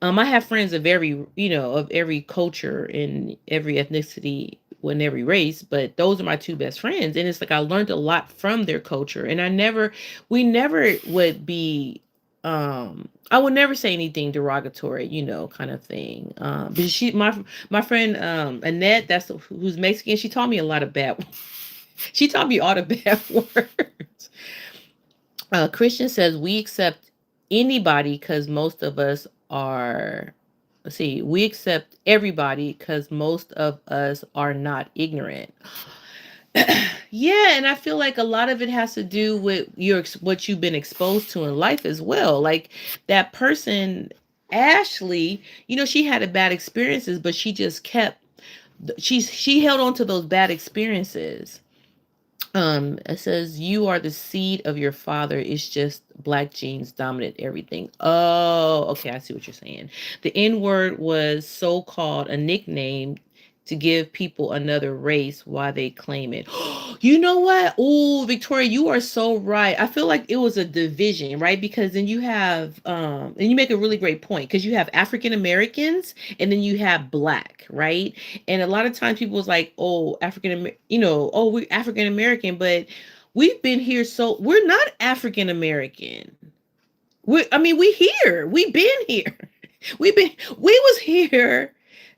I have friends of every culture and every ethnicity and every race, but those are my two best friends. And it's like I learned a lot from their culture. And we never would be, I would never say anything derogatory, kind of thing. But my friend, Annette, who's Mexican, she taught me a lot of bad, she taught me all the bad words. Christian says we accept anybody because most of us are. Let's see, we accept everybody because most of us are not ignorant. Yeah, and I feel like a lot of it has to do with what you've been exposed to in life as well. Like that person, Ashley, she had a bad experiences, but she just kept. She held on to those bad experiences. It says you are the seed of your father. It's just black genes dominate everything. Oh, okay, I see what you're saying. The N word was so called a nickname to give people another race while they claim it. You know what? Oh, Victoria, you are so right. I feel like it was a division, right? Because then you have and you make a really great point because you have African Americans and then you have black, right? And a lot of times people was like, oh, oh, we're African American, but we've been here, so we're not African American. I mean, we here. We've been here. We was here.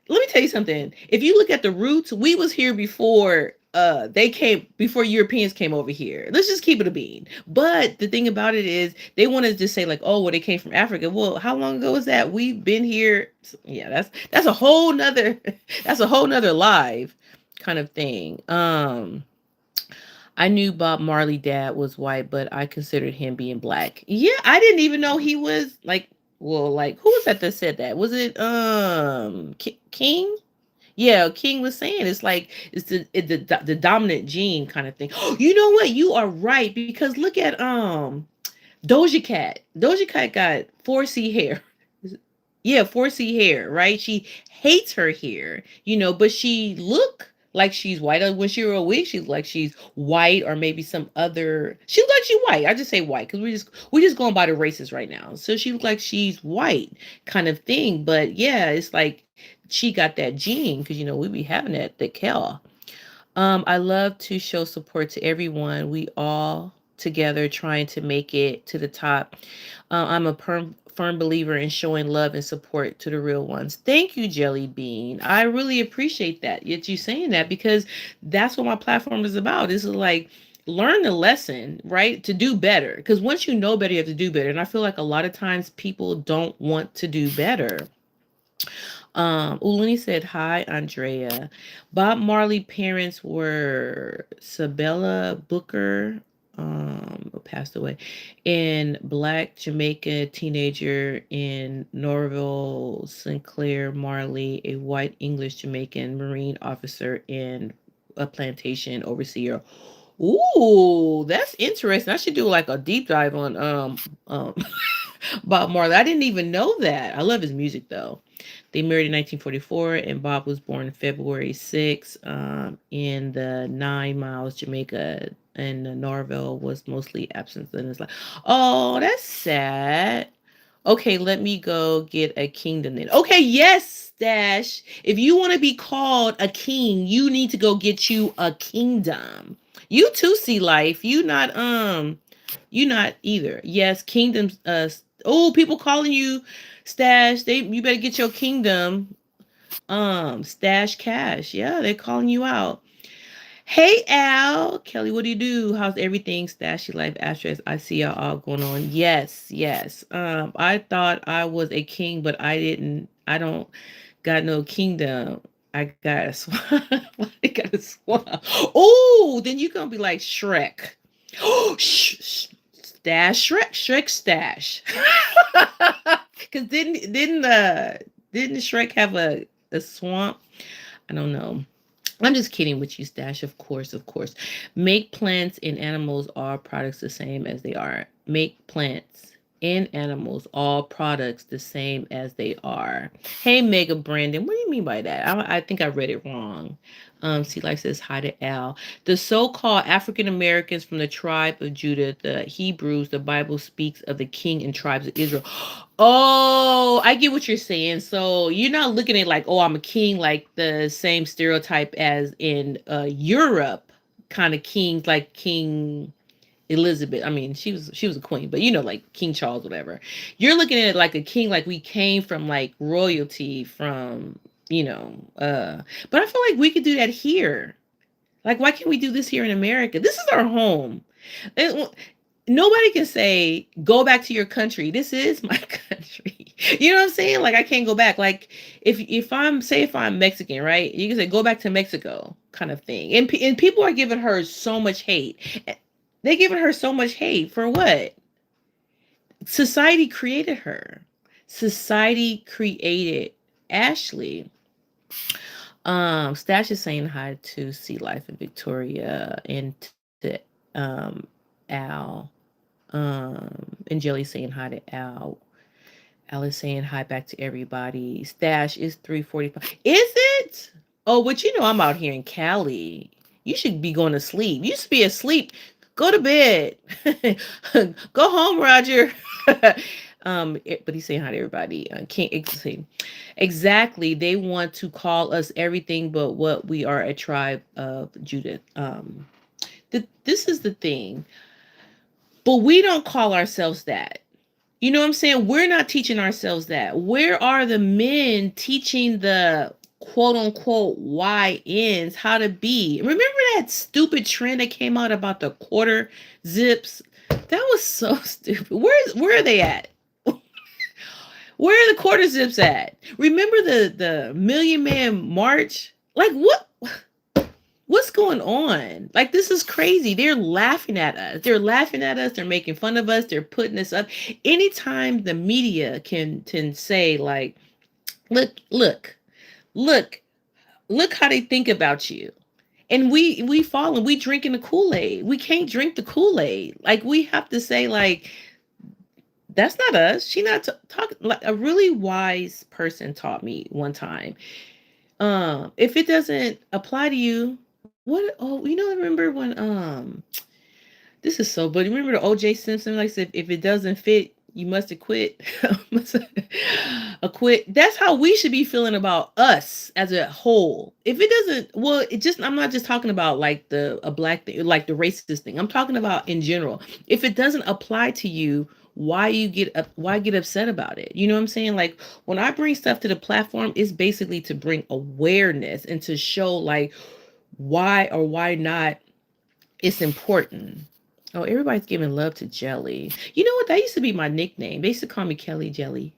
Let me tell you something. If you look at the roots, we was here before before Europeans came over here. Let's just keep it a bean. But the thing about it is they want to just say like, oh, well, they came from Africa. Well, how long ago was that? We've been here. Yeah, that's a whole nother that's a whole nother live kind of thing. I knew Bob Marley dad was white, but I considered him being black. Yeah, I didn't even know he was like, well, like who was that said that? Was it King? Yeah, King was saying it's like it's the dominant gene kind of thing. You know what? You are right because look at Doja Cat. Doja Cat got 4C hair. Yeah, 4C hair, right? She hates her hair, but she look like she's white. When she wore a wig, she's like she's white or maybe some other. She look like she's white. I just say white because we just going by the races right now. So she look like she's white kind of thing. But yeah, it's like she got that gene because we be having that thick hair. I love to show support to everyone. We all together trying to make it to the top. I'm a firm believer in showing love and support to the real ones. Thank you, Jelly Bean. I really appreciate that. Yet you saying that because that's what my platform is about. This is like learn the lesson, right? To do better. Because once you know better, you have to do better. And I feel like a lot of times people don't want to do better. Uluni said, hi, Andrea. Bob Marley parents were Sabella Booker, who passed away, and black Jamaica teenager in Norville Sinclair Marley, a white English Jamaican Marine officer in a plantation overseer. Ooh, that's interesting. I should do like a deep dive on Bob Marley. I didn't even know that. I love his music though. They married in 1944, and Bob was born February 6th in the 9 Miles, Jamaica. And Norville was mostly absent in his life. Oh, that's sad. Okay, let me go get a kingdom then. Okay, yes, Dash. If you want to be called a king, you need to go get you a kingdom. You too see life. You not either. Yes, kingdoms oh, people calling you Stash. You better get your kingdom. Stash Cash. Yeah, they're calling you out. Hey Al, Kelly, what do you do? How's everything? Stashy life, asterisk. I see y'all all going on. Yes, yes. I thought I was a king, but I didn't. I don't got no kingdom. I got a swamp. I got a swamp. Oh, then you gonna be like Shrek. Oh, stash Shrek, Shrek stash. Cause didn't Shrek have a swamp? I don't know. I'm just kidding with you, Stash. Of course, of course. Make plants and animals all products the same as they are. Make plants and animals all products the same as they are. Hey, Mega Brandon, what do you mean by that? I think I read it wrong. See, like says hi to Al. The so-called African Americans from the tribe of Judah, the Hebrews, the Bible speaks of the king and tribes of Israel. Oh, I get what you're saying. So you're not looking at like, oh, I'm a king, like the same stereotype as in Europe, kind of kings like King Elizabeth. I mean, she was a queen, but like King Charles, whatever. You're looking at it like a king, like we came from like royalty from, but I feel like we could do that here. Like, why can't we do this here in America? This is our home. Nobody can say go back to your country. This is my country. You know what I'm saying? Like I can't go back. Like if I'm Mexican, right? You can say go back to Mexico, kind of thing. And people are giving her so much hate. They're giving her so much hate for what? Society created her. Society created Ashley. Stash is saying hi to Sea Life in Victoria and to Al. And Jelly saying hi to Al. Al is saying hi back to everybody. Stash is 3:45. Is it? Oh, but I'm out here in Cali. You should be going to sleep. You should be asleep. Go to bed. Go home, Roger. But he's saying hi to everybody. Can't exactly. They want to call us everything but what we are, a tribe of Judith. This is the thing. But we don't call ourselves that. You know what I'm saying? We're not teaching ourselves that. Where are the men teaching the quote unquote YNs how to be? Remember that stupid trend that came out about the quarter zips? That was so stupid. Where are they at? Where are the quarter zips at? Remember the Million Man March? Like what's going on? Like this is crazy. They're laughing at us. They're laughing at us. They're making fun of us. They're putting us up. Anytime the media can say like, look, look, look how they think about you. And we fall and we drinking the Kool-Aid. We can't drink the Kool-Aid. Like we have to say like that's not us. She not talking. Like a really wise person taught me one time. If it doesn't apply to you, what? Oh, remember when this is so. But remember the O.J. Simpson like said, if it doesn't fit, you must have quit. Quit. That's how we should be feeling about us as a whole. If it doesn't, well, it just I'm not just talking about like a black thing, like the racist thing. I'm talking about in general. If it doesn't apply to you, why get upset about it? You know what I'm saying? Like when I bring stuff to the platform, it's basically to bring awareness and to show like why or why not It's important. Oh, everybody's giving love to Jelly. You know what? That used to be my nickname. They used to call me Kelly Jelly.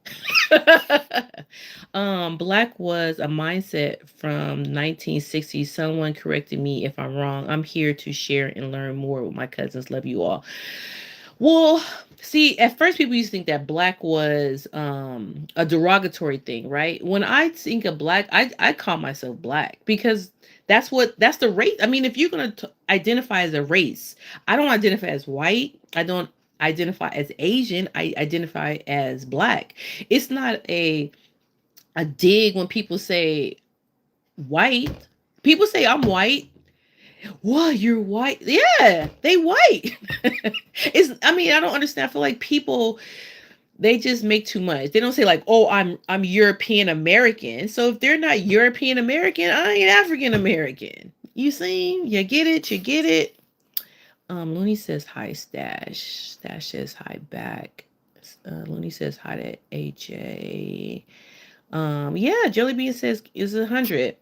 Black was a mindset from 1960s. Someone corrected me if I'm wrong. I'm here to share and learn more with my cousins. Love you all. Well, see, at first people used to think that black was a derogatory thing, right? When I think of black, I call myself black because that's the race. I mean, if you're gonna identify as a race, I don't identify as white. I don't identify as Asian. I identify as black. It's not a dig when people say white. People say I'm white. What, you're white? Yeah, they white. It's, I mean, I don't understand. I feel like people, they just make too much. They don't say like, oh, I'm European American. So if they're not European American, I ain't African American. You see? You get it? You get it? Looney says hi, Stash. Stash says hi back. Looney says hi to AJ. Yeah, Jellybean says is 100.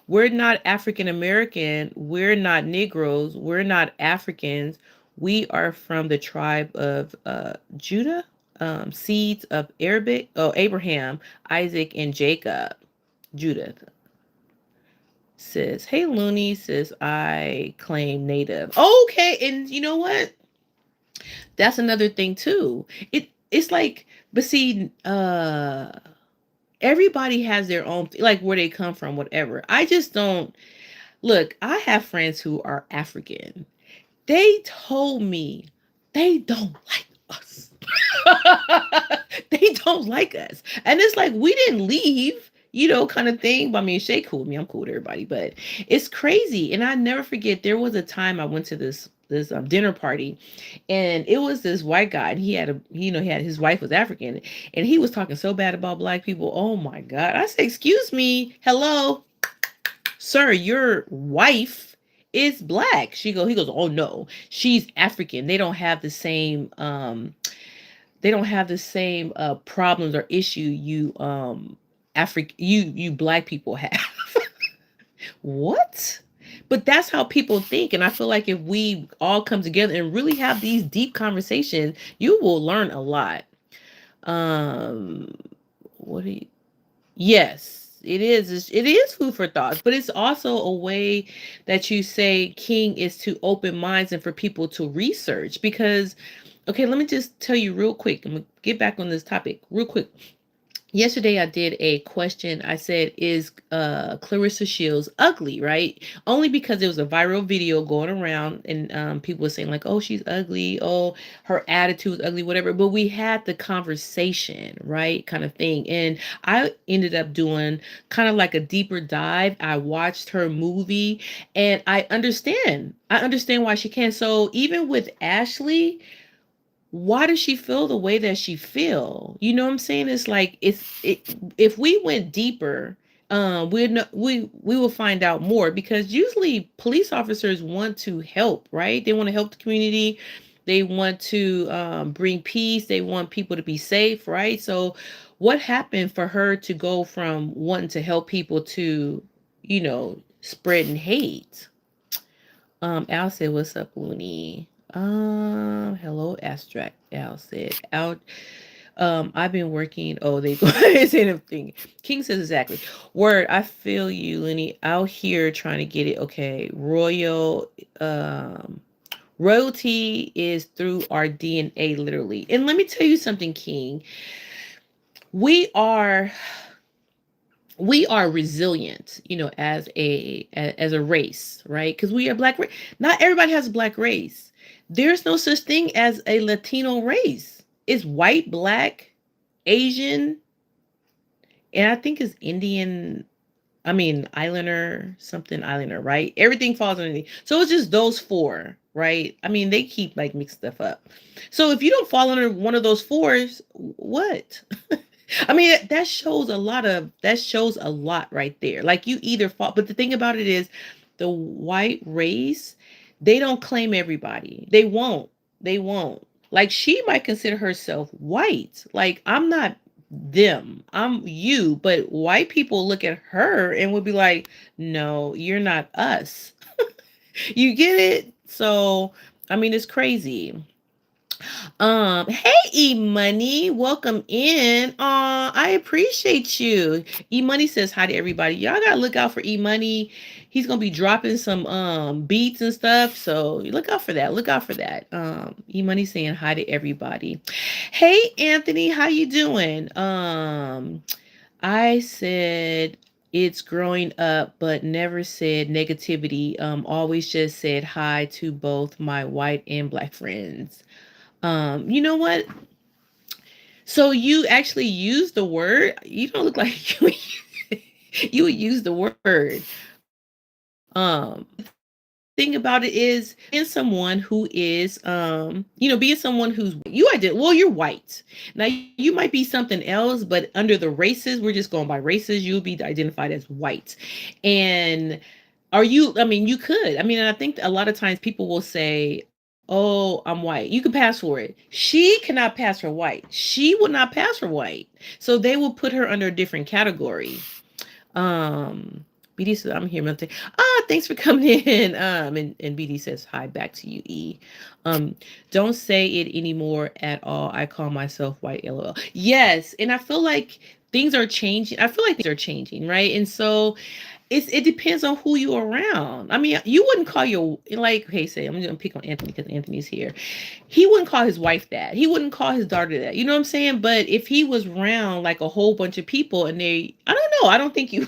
We're not African American. We're not Negroes. We're not Africans. We are from the tribe of Judah, seeds of Abraham, Isaac, and Jacob. Judith says, "Hey, Looney," says, "I claim native." Okay, and you know what? That's another thing too. It's like, but see, everybody has their own, like where they come from, whatever. I just don't look. I have friends who are African. They told me they don't like us. They don't like us, and it's like we didn't leave, kind of thing. But I mean, Shay cool with me. I'm cool with everybody, but it's crazy. And I never forget. There was a time I went to this dinner party, and it was this white guy, and he had he had his wife was African, and he was talking so bad about black people. Oh my god! I said, "Excuse me, hello, sir, your wife is black." He goes, "Oh no, she's African. They don't have the same problems or issue you black people have." What? But that's how people think, and I feel like if we all come together and really have these deep conversations, you will learn a lot. Um, what do you? Yes, it is. It is food for thought, but it's also a way that you say King is to open minds and for people to research. Because, okay, let me just tell you real quick. I'm gonna get back on this topic real quick. Yesterday I did a question. I said, is Clarissa Shields ugly, right? Only because there was a viral video going around, and people were saying like, oh, she's ugly, oh, her attitude is ugly, whatever. But we had the conversation, right? Kind of thing. And I ended up doing kind of like a deeper dive. I watched her movie, and I understand. I understand why she can. So even with Ashley, why does she feel the way that she feel? You know what I'm saying? It's like if we went deeper, we will find out more, because usually police officers want to help, right? They want to help the community. They want to bring peace. They want people to be safe, right? So what happened for her to go from wanting to help people to, spreading hate? Al said, "What's up, Looney?" Hello, Abstract. Al said, "Out." I've been working. Oh, they go saying everything. King says exactly. Word. I feel you, Looney. Out here trying to get it. Okay, royalty is through our DNA, literally. And let me tell you something, King. We are resilient, as a race, right? Because we are black race. Not everybody has a black race. There's no such thing as a Latino race. It's white, black, Asian, and I think it's Indian. I mean, Islander, something Islander, right? Everything falls underneath. So it's just those four, right? I mean, they keep like mix stuff up. So if you don't fall under one of those fours, what? I mean, that shows a lot right there. Like you either fall, but the thing about it is the white race, they don't claim everybody. They won't. They won't. Like she might consider herself white. Like I'm not them. I'm you, but white people look at her and would be like, "No, you're not us." You get it? So, I mean, it's crazy. Hey E Money, welcome in. I appreciate you. E Money says hi to everybody. Y'all gotta look out for E Money. He's gonna be dropping some beats and stuff. So look out for that. Look out for that. E Money saying hi to everybody. Hey Anthony, how you doing? I said it's growing up, but never said negativity. Always just said hi to both my white and black friends. You know what? So you actually use the word. You don't look like you would use the word. The thing about it is being someone who is, being someone who's you're white. Now you might be something else, but under the races, we're just going by races. You'll be identified as white, and are you? I mean, you could. I mean, and I think a lot of times people will say, "Oh, I'm white." You can pass for it. She cannot pass for white. She will not pass for white. So they will put her under a different category. Um, BD says, I'm here, Milton. Thanks for coming in. And BD says, hi back to you, E. Um, don't say it anymore at all. I call myself white LOL. Yes, and I feel like things are changing. I feel like things are changing, right? And so it depends on who you're around. I mean, you wouldn't call your like, hey, say I'm gonna pick on Anthony because Anthony's here. He wouldn't call his wife that. He wouldn't call his daughter that. You know what I'm saying? But if he was around like a whole bunch of people and I don't know. I don't think you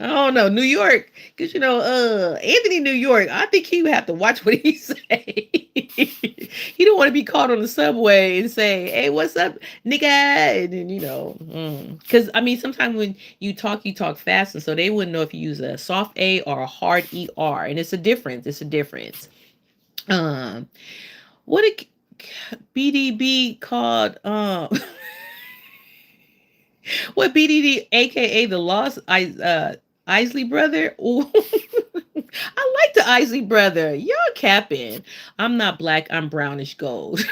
I don't know, New York, because Anthony, New York. I think he would have to watch what he say. He don't want to be caught on the subway and say, "Hey, what's up, nigga?" And then because I mean, sometimes when you talk fast, and so they wouldn't know if you use a soft A or a hard ER, and it's a difference. It's a difference. Um, what a BDB called what BDD, aka the Lost Isley brother? Ooh. I like the Isley brother. Y'all capping. I'm not black. I'm brownish gold.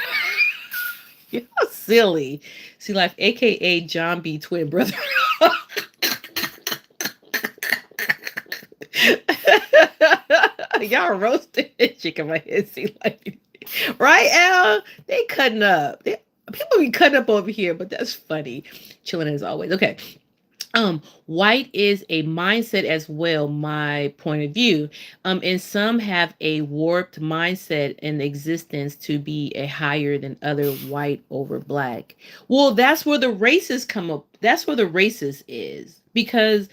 Y'all silly. See life, aka John B. Twin brother. Y'all roasted chicken my head. See like right, Al? They cutting up. People be cutting up over here, but that's funny. Chilling as always. Okay. White is a mindset as well, my point of view. And some have a warped mindset in existence to be a higher than other white over black. Well, that's where the races come up. That's where the racist is. Because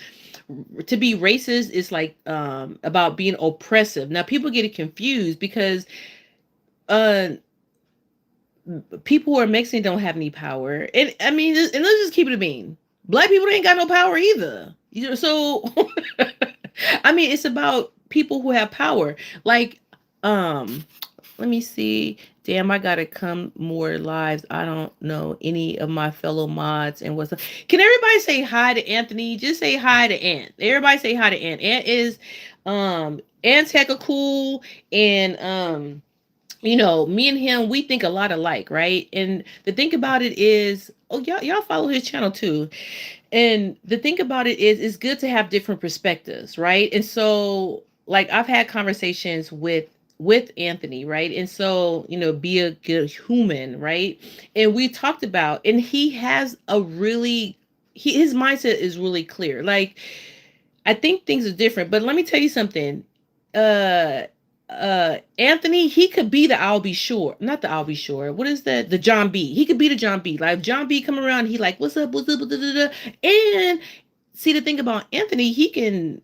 to be racist is like about being oppressive. Now people get it confused because uh people who are Mexican don't have any power. And I mean, and let's just keep it a bean. Black people ain't got no power either. So I mean, it's about people who have power. Like, let me see. Damn, I gotta come more lives. I don't know any of my fellow mods and what's up. Can everybody say hi to Anthony? Just say hi to Ant. Everybody say hi to Ant. Ant's hecka cool and me and him, we think a lot alike, right? And the thing about it is, oh, y'all follow his channel too. And the thing about it is, it's good to have different perspectives, right? And so, like, I've had conversations with Anthony, right? And so, be a good human, right? And we talked about, and he has his mindset is really clear. Like, I think things are different, but let me tell you something. Uh Anthony, he could be the I'll be sure. Not the I'll be sure. What is that? The John B. He could be the John B. Like John B come around, he like, what's up? What's up? Da, da, da. And see the thing about Anthony, he can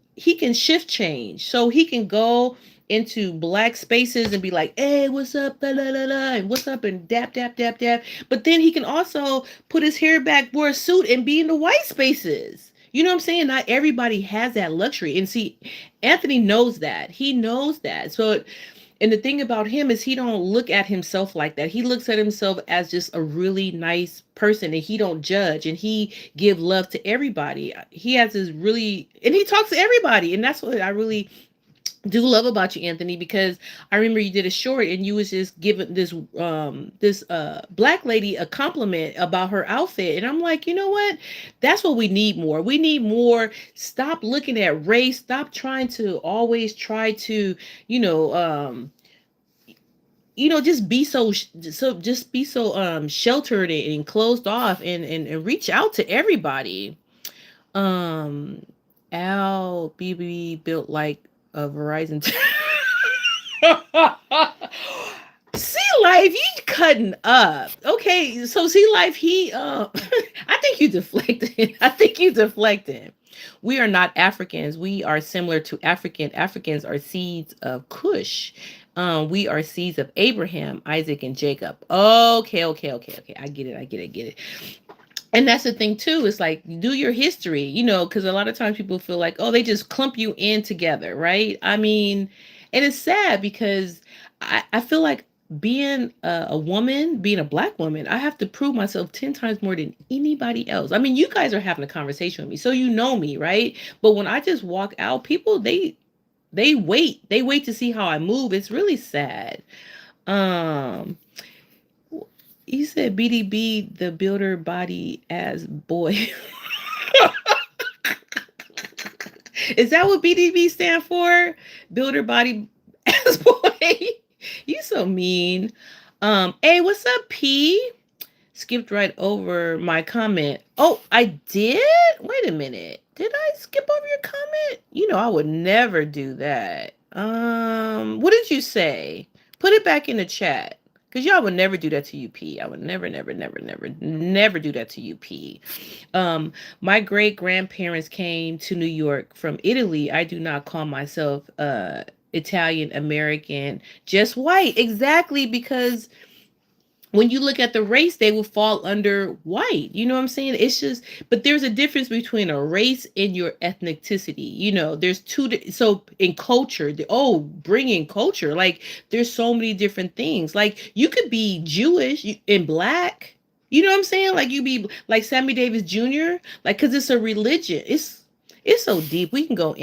shift change. So he can go into black spaces and be like, hey, what's up? Da, da, da, da, and what's up? And dap, dap, dap, dap. But then he can also put his hair back, wear a suit, and be in the white spaces. You know what I'm saying? Not everybody has that luxury. And see, Anthony knows that. He knows that. So, and the thing about him is he don't look at himself like that. He looks at himself as just a really nice person, and he don't judge, and he give love to everybody. He has his really, and he talks to everybody. And that's what I really do love about you, Anthony, because I remember you did a short and you was just giving this black lady a compliment about her outfit. And I'm like, you know what? That's what we need more. We need more. Stop looking at race. Stop trying to always try to, you know, just be just be so sheltered and closed off and reach out to everybody. um Al BB built like a Verizon. See Life, you cutting up. Okay, so See Life, he I think you deflected. I think you deflected. We are not Africans. We are similar to African. Africans are seeds of Cush. We are seeds of Abraham, Isaac, and Jacob. Okay, okay, okay, okay. I get it. I get it. I get it. And that's the thing too. It's like do your history, because a lot of times people feel like, oh, they just clump you in together, right? I mean, and it's sad because I feel like being a woman, being a black woman, I have to prove myself 10 times more than anybody else. I mean, you guys are having a conversation with me, so you know me, right? But when I just walk out, people they wait to see how I move. It's really sad. Um you said BDB, the builder body as boy. Is that what BDB stand for? Builder body as boy. You so mean. Hey, what's up, P? Skipped right over my comment. Oh, I did? Wait a minute. Did I skip over your comment? I would never do that. What did you say? Put it back in the chat. Cause y'all would never do that to UP. I would never, never, never, never, never do that to UP. My great grandparents came to New York from Italy. I do not call myself Italian American, just white. Exactly, because when you look at the race, they will fall under white. You know what I'm saying? It's just, but there's a difference between a race and your ethnicity. There's so in culture, bringing culture, like there's so many different things. Like you could be Jewish and black. You know what I'm saying? Like you be like Sammy Davis Jr. Like, cause it's a religion. It's so deep. We can go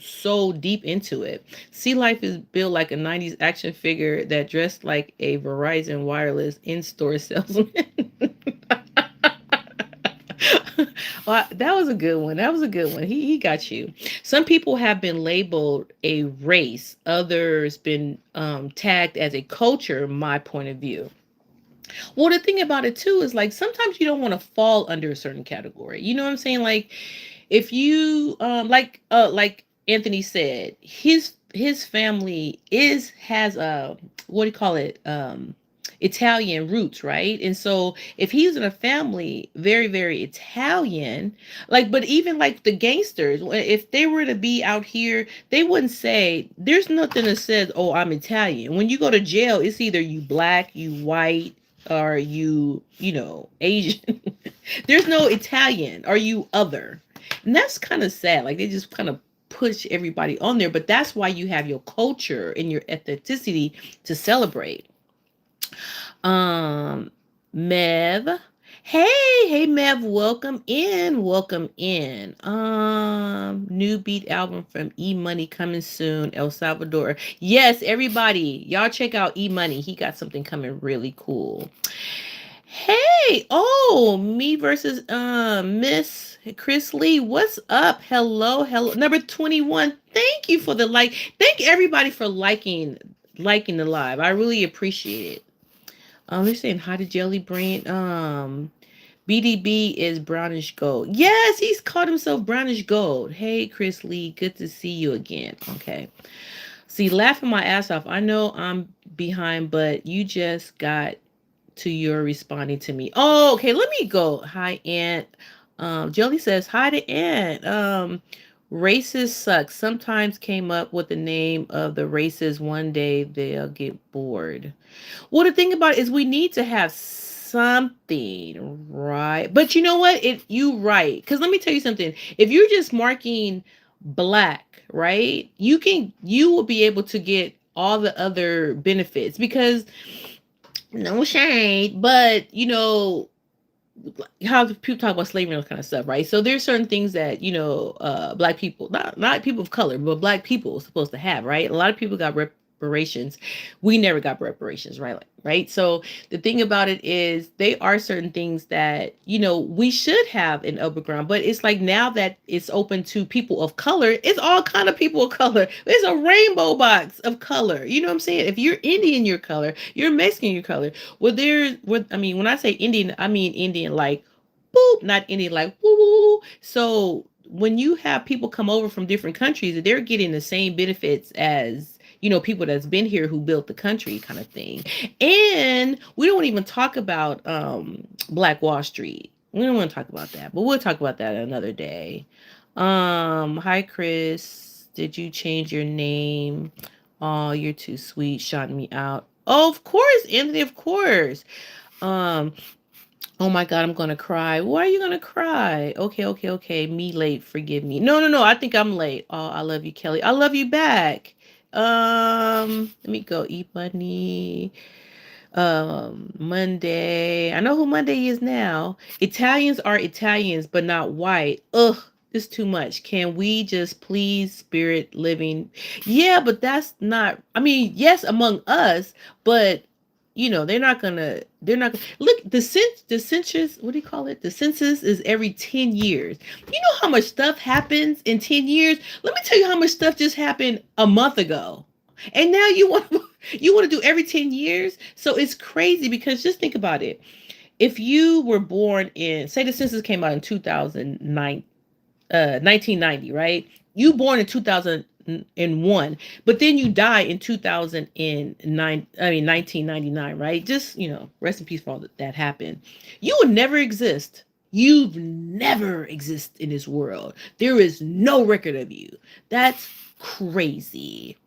so deep into it. Sea Life is built like a 90s action figure that dressed like a Verizon wireless in-store salesman. Well, that was a good one. That was a good one. He got you. Some people have been labeled a race, others been tagged as a culture, my point of view. Well, the thing about it too is like sometimes you don't want to fall under a certain category. You know what I'm saying? Like if you like Anthony said, his family has a what do you call it? Italian roots, right? And so if he's in a family very, very Italian, like, but even like the gangsters, if they were to be out here, they wouldn't say there's nothing that says, oh, I'm Italian. When you go to jail, it's either you black, you white, or Asian. There's no Italian. Are you other? And that's kind of sad. Like they just kind of push everybody on there, but that's why you have your culture and your ethnicity to celebrate. um Mev. Hey Mev, welcome in, welcome in. New beat album from E Money coming soon, El Salvador. Yes, everybody, y'all check out E Money. He got something coming really cool. Hey, oh, me versus Miss Chris Lee. What's up? Hello, hello. Number 21. Thank you for the like. Thank everybody for liking the live. I really appreciate it. They're saying hi to Jelly Brain. BDB is brownish gold. Yes, he's called himself brownish gold. Hey, Chris Lee, good to see you again. Okay. See, laughing my ass off. I know I'm behind, but you just got to your responding to me. Oh, okay. Let me go. Hi, Aunt. Jelly says hi to Aunt. Racist sucks. Sometimes came up with the name of the races. One day they'll get bored. Well, the thing about it is we need to have something, right? But you know what? You right. Because let me tell you something. If you're just marking black, right? You will be able to get all the other benefits because no shade, but how people talk about slavery and all kind of stuff, right? So there's certain things that black people, not people of color, but black people are supposed to have, right? A lot of people got reparations. We never got reparations, right? Right. So the thing about it is, they are certain things that we should have in upper ground, but it's like now that it's open to people of color, it's all kind of people of color. It's a rainbow box of color. You know what I'm saying? If you're Indian, your color. You're Mexican, your color. Well, I mean, when I say Indian, I mean Indian like boop, not Indian like woo woo. So when you have people come over from different countries, they're getting the same benefits as people that's been here who built the country, kind of thing. And we don't even talk about Black Wall Street. We don't want to talk about that, but we'll talk about that another day. Hi Chris, did you change your name? Oh, you're too sweet, shouting me out. Oh, of course, Anthony, of course. Um, oh my God, I'm gonna cry. Why are you gonna cry? Okay, okay, okay. Me late, forgive me. No, no, no. I think I'm late. Oh, I love you, Kelly. I love you back. Let me go eat bunny. Monday. I know who Monday is now. Italians are Italians, but not white. Ugh, this too much. Can we just please spirit living? Yeah, but that's not. I mean, yes, among us, but they're not look, the census, what do you call it? The census is every 10 years. You know how much stuff happens in 10 years? Let me tell you how much stuff just happened a month ago. And now you want to do every 10 years? So it's crazy, because just think about it. If you were born in, say the census came out in 2009, 1990, right? You born in 2001, but then you die in 2009, I mean 1999, right? Just, rest in peace for all that happened. You would never exist. You've never exist in this world. There is no record of you. That's crazy.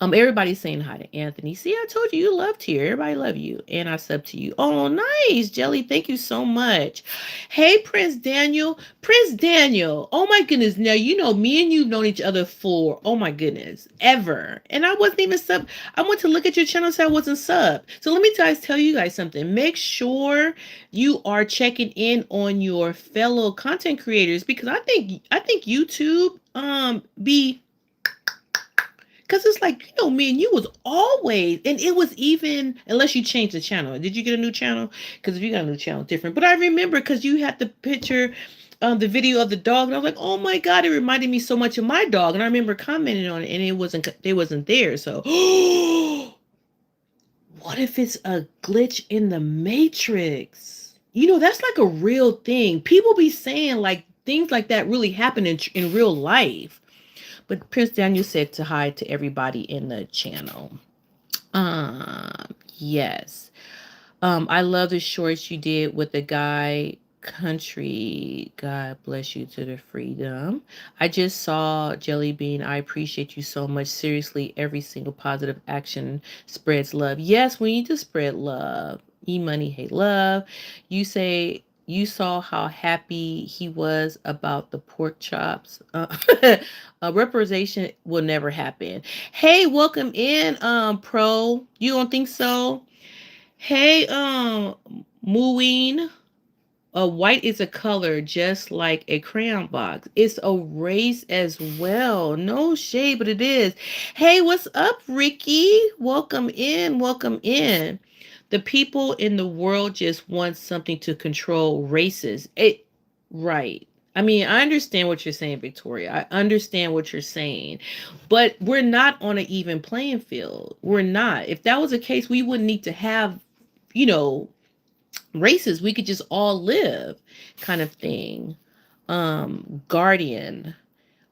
Everybody's saying hi to Anthony. See, I told you loved here. Everybody love you. And I sub to you. Oh, nice. Jelly, thank you so much. Hey, Prince Daniel. Prince Daniel. Oh my goodness. Now, me and you've known each other for, oh my goodness, ever. And I wasn't even sub. I went to look at your channel, so I wasn't sub. So let me tell you guys something. Make sure you are checking in on your fellow content creators, because I think YouTube be, because it's like, me and you was always, and it was even, unless you changed the channel. Did you get a new channel? Because if you got a new channel, different. But I remember, because you had the picture, the video of the dog, and I was like, oh my God, it reminded me so much of my dog. And I remember commenting on it, and it wasn't there. So, what if it's a glitch in the Matrix? That's like a real thing. People be saying like things like that really happen in real life. But Prince Daniel said to hi to everybody in the channel. Yes. I love the shorts you did with the guy country. God bless you to the freedom. I just saw Jelly Bean. I appreciate you so much. Seriously, every single positive action spreads love. Yes, we need to spread love. E-money, hate love. You say you saw how happy he was about the pork chops. Representation will never happen. Hey, welcome in, Pro. You don't think so? Hey, Mooing. White is a color just like a crayon box. It's a race as well. No shade, but it is. Hey, what's up, Ricky? Welcome in. Welcome in. The people in the world just want something to control races. Right. I mean, I understand what you're saying, Victoria. I understand what you're saying. But we're not on an even playing field. We're not. If that was the case, we wouldn't need to have, you know, races. We could just all live, kind of thing. Guardian.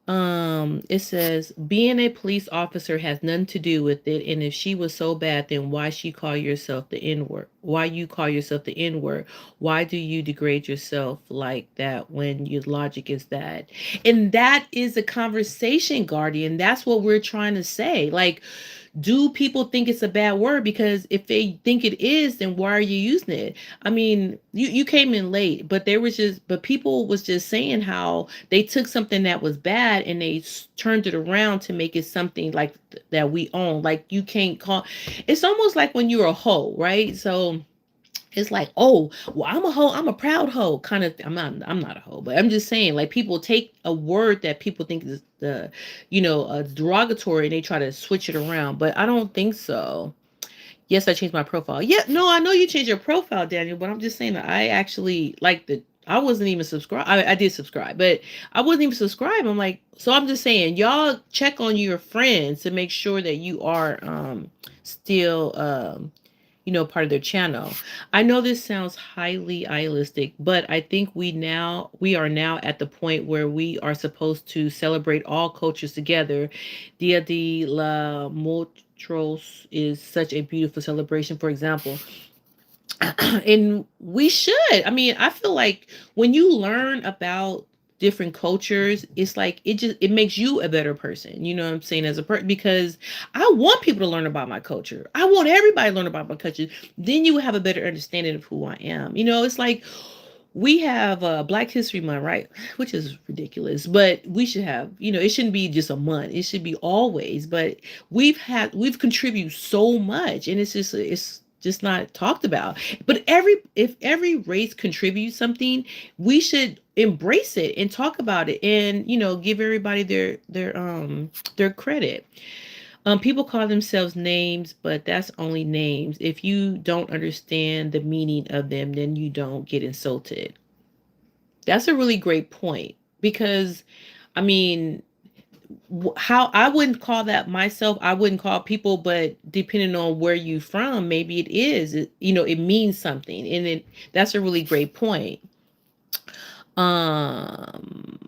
It says being a police officer has nothing to do with it, and if she was so bad, then why she call yourself the N-word? Why you call yourself the N-word? Why do you degrade yourself like that when your logic is that? And that is a conversation, Guardian. That's what we're trying to say. Like, do people think it's a bad word? Because if they think it is, then why are you using it? I mean, you came in late, but people was just saying how they took something that was bad and they turned it around to make it something like that we own. Like, you can't call, it's almost like when you're a hoe, right? So It's like, oh, well, I'm a hoe, I'm a proud hoe, kind of. I'm not a hoe, but I'm just saying, like, people take a word that people think is the, derogatory, and they try to switch it around. But I don't think so. Yes, I changed my profile. Yeah, no, I know you changed your profile, Daniel, but I'm just saying that I actually like the. I wasn't even subscribed. I did subscribe, but I wasn't even subscribed. I'm like, so I'm just saying, y'all check on your friends to make sure that you are still part of their channel. I know this sounds highly idealistic, but I think we are now at the point where we are supposed to celebrate all cultures together. Dia de la Muertos is such a beautiful celebration, for example. And we should. I mean, I feel like when you learn about different cultures, it's like it makes you a better person. You know what I'm saying? As a person, because I want people to learn about my culture. I want everybody to learn about my culture. Then you have a better understanding of who I am. It's like we have Black History Month, right? Which is ridiculous, but we should have, it shouldn't be just a month. It should be always. But we've contributed so much, and it's just not talked about. But if every race contributes something, we should embrace it and talk about it, and give everybody their credit. People call themselves names, but that's only names. If you don't understand the meaning of them, then you don't get insulted. That's a really great point, because I mean, how I wouldn't call that myself. I wouldn't call people, but depending on where you from, maybe it is. It means something, and that's a really great point. Um,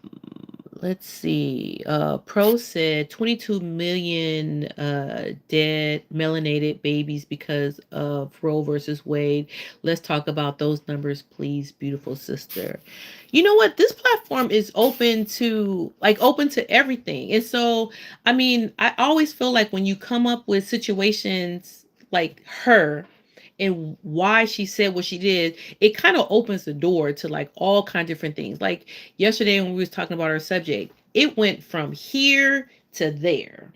let's see. Pro said 22 million dead melanated babies because of Roe versus Wade. Let's talk about those numbers, please, beautiful sister. You know what? This platform is open to everything. And so, I mean, I always feel like when you come up with situations like her, and why she said what she did, it kind of opens the door to like all kind of different things. Like yesterday when we was talking about our subject, it went from here to there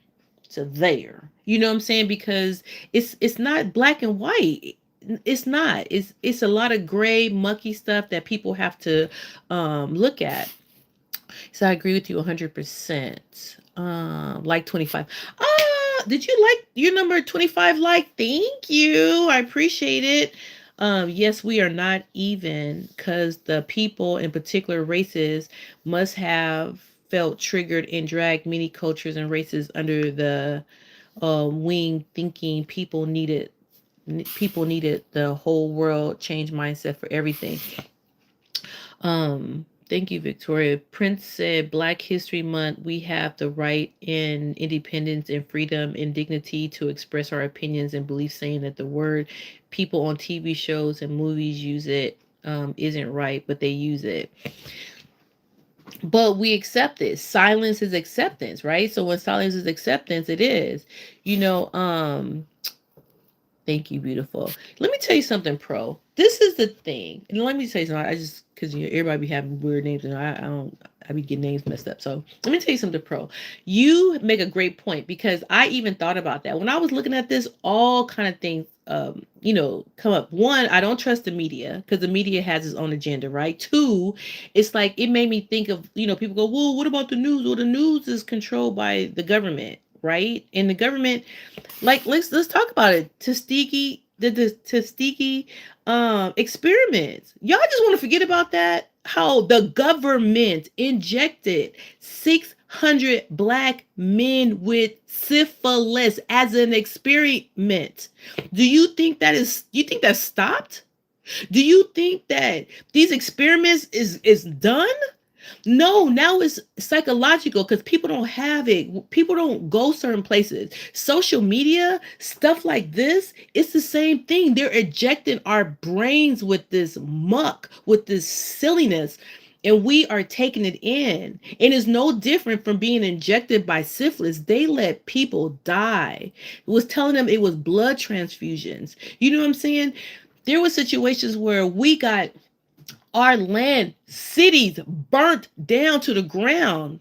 to there. You know what I'm saying? Because it's not black and white. It's not. It's a lot of gray, mucky stuff that people have to look at. So I agree with you 100%. Like 25. Did you like your number 25? Like, thank you. I appreciate it. Yes, we are not even, because the people in particular races must have felt triggered and dragged many cultures and races under the wing, thinking people needed the whole world change mindset for everything. Thank you, Victoria. Prince said, Black History Month, we have the right and independence and freedom and dignity to express our opinions and beliefs, saying that the word people on TV shows and movies use it isn't right, but they use it. But we accept this. Silence is acceptance, right? So when silence is acceptance, it is. You know, Thank you, beautiful. Let me tell you something, Pro. This is the thing, and let me tell you something. I just because everybody be having weird names, and I don't. I be getting names messed up. So let me tell you something, Pro. You make a great point, because I even thought about that when I was looking at this. All kind of things, come up. One, I don't trust the media, because the media has its own agenda, right? Two, it's like it made me think of, people go, well, what about the news? Well, the news is controlled by the government, right? And the government, like, let's talk about it. The Tuskegee experiments. Y'all just want to forget about that? How the government injected 600 black men with syphilis as an experiment. You think that stopped? Do you think that these experiments is done? No, now it's psychological, because people don't have it. People don't go certain places. Social media, stuff like this, it's the same thing. They're ejecting our brains with this muck, with this silliness, and we are taking it in. And it's no different from being injected by syphilis. They let people die. It was telling them it was blood transfusions. You know what I'm saying? There were situations where we got our land, cities burnt down to the ground.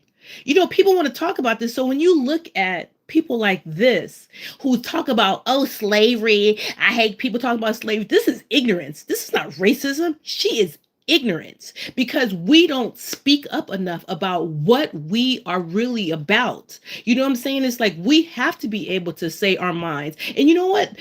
People want to talk about this. So when you look at People like this who talk about, oh, slavery. I hate people talking about slavery. This is ignorance. This is not racism. She is ignorance because we don't speak up enough about what we are really about. You know what I'm saying? It's like we have to be able to say our minds. And you know what?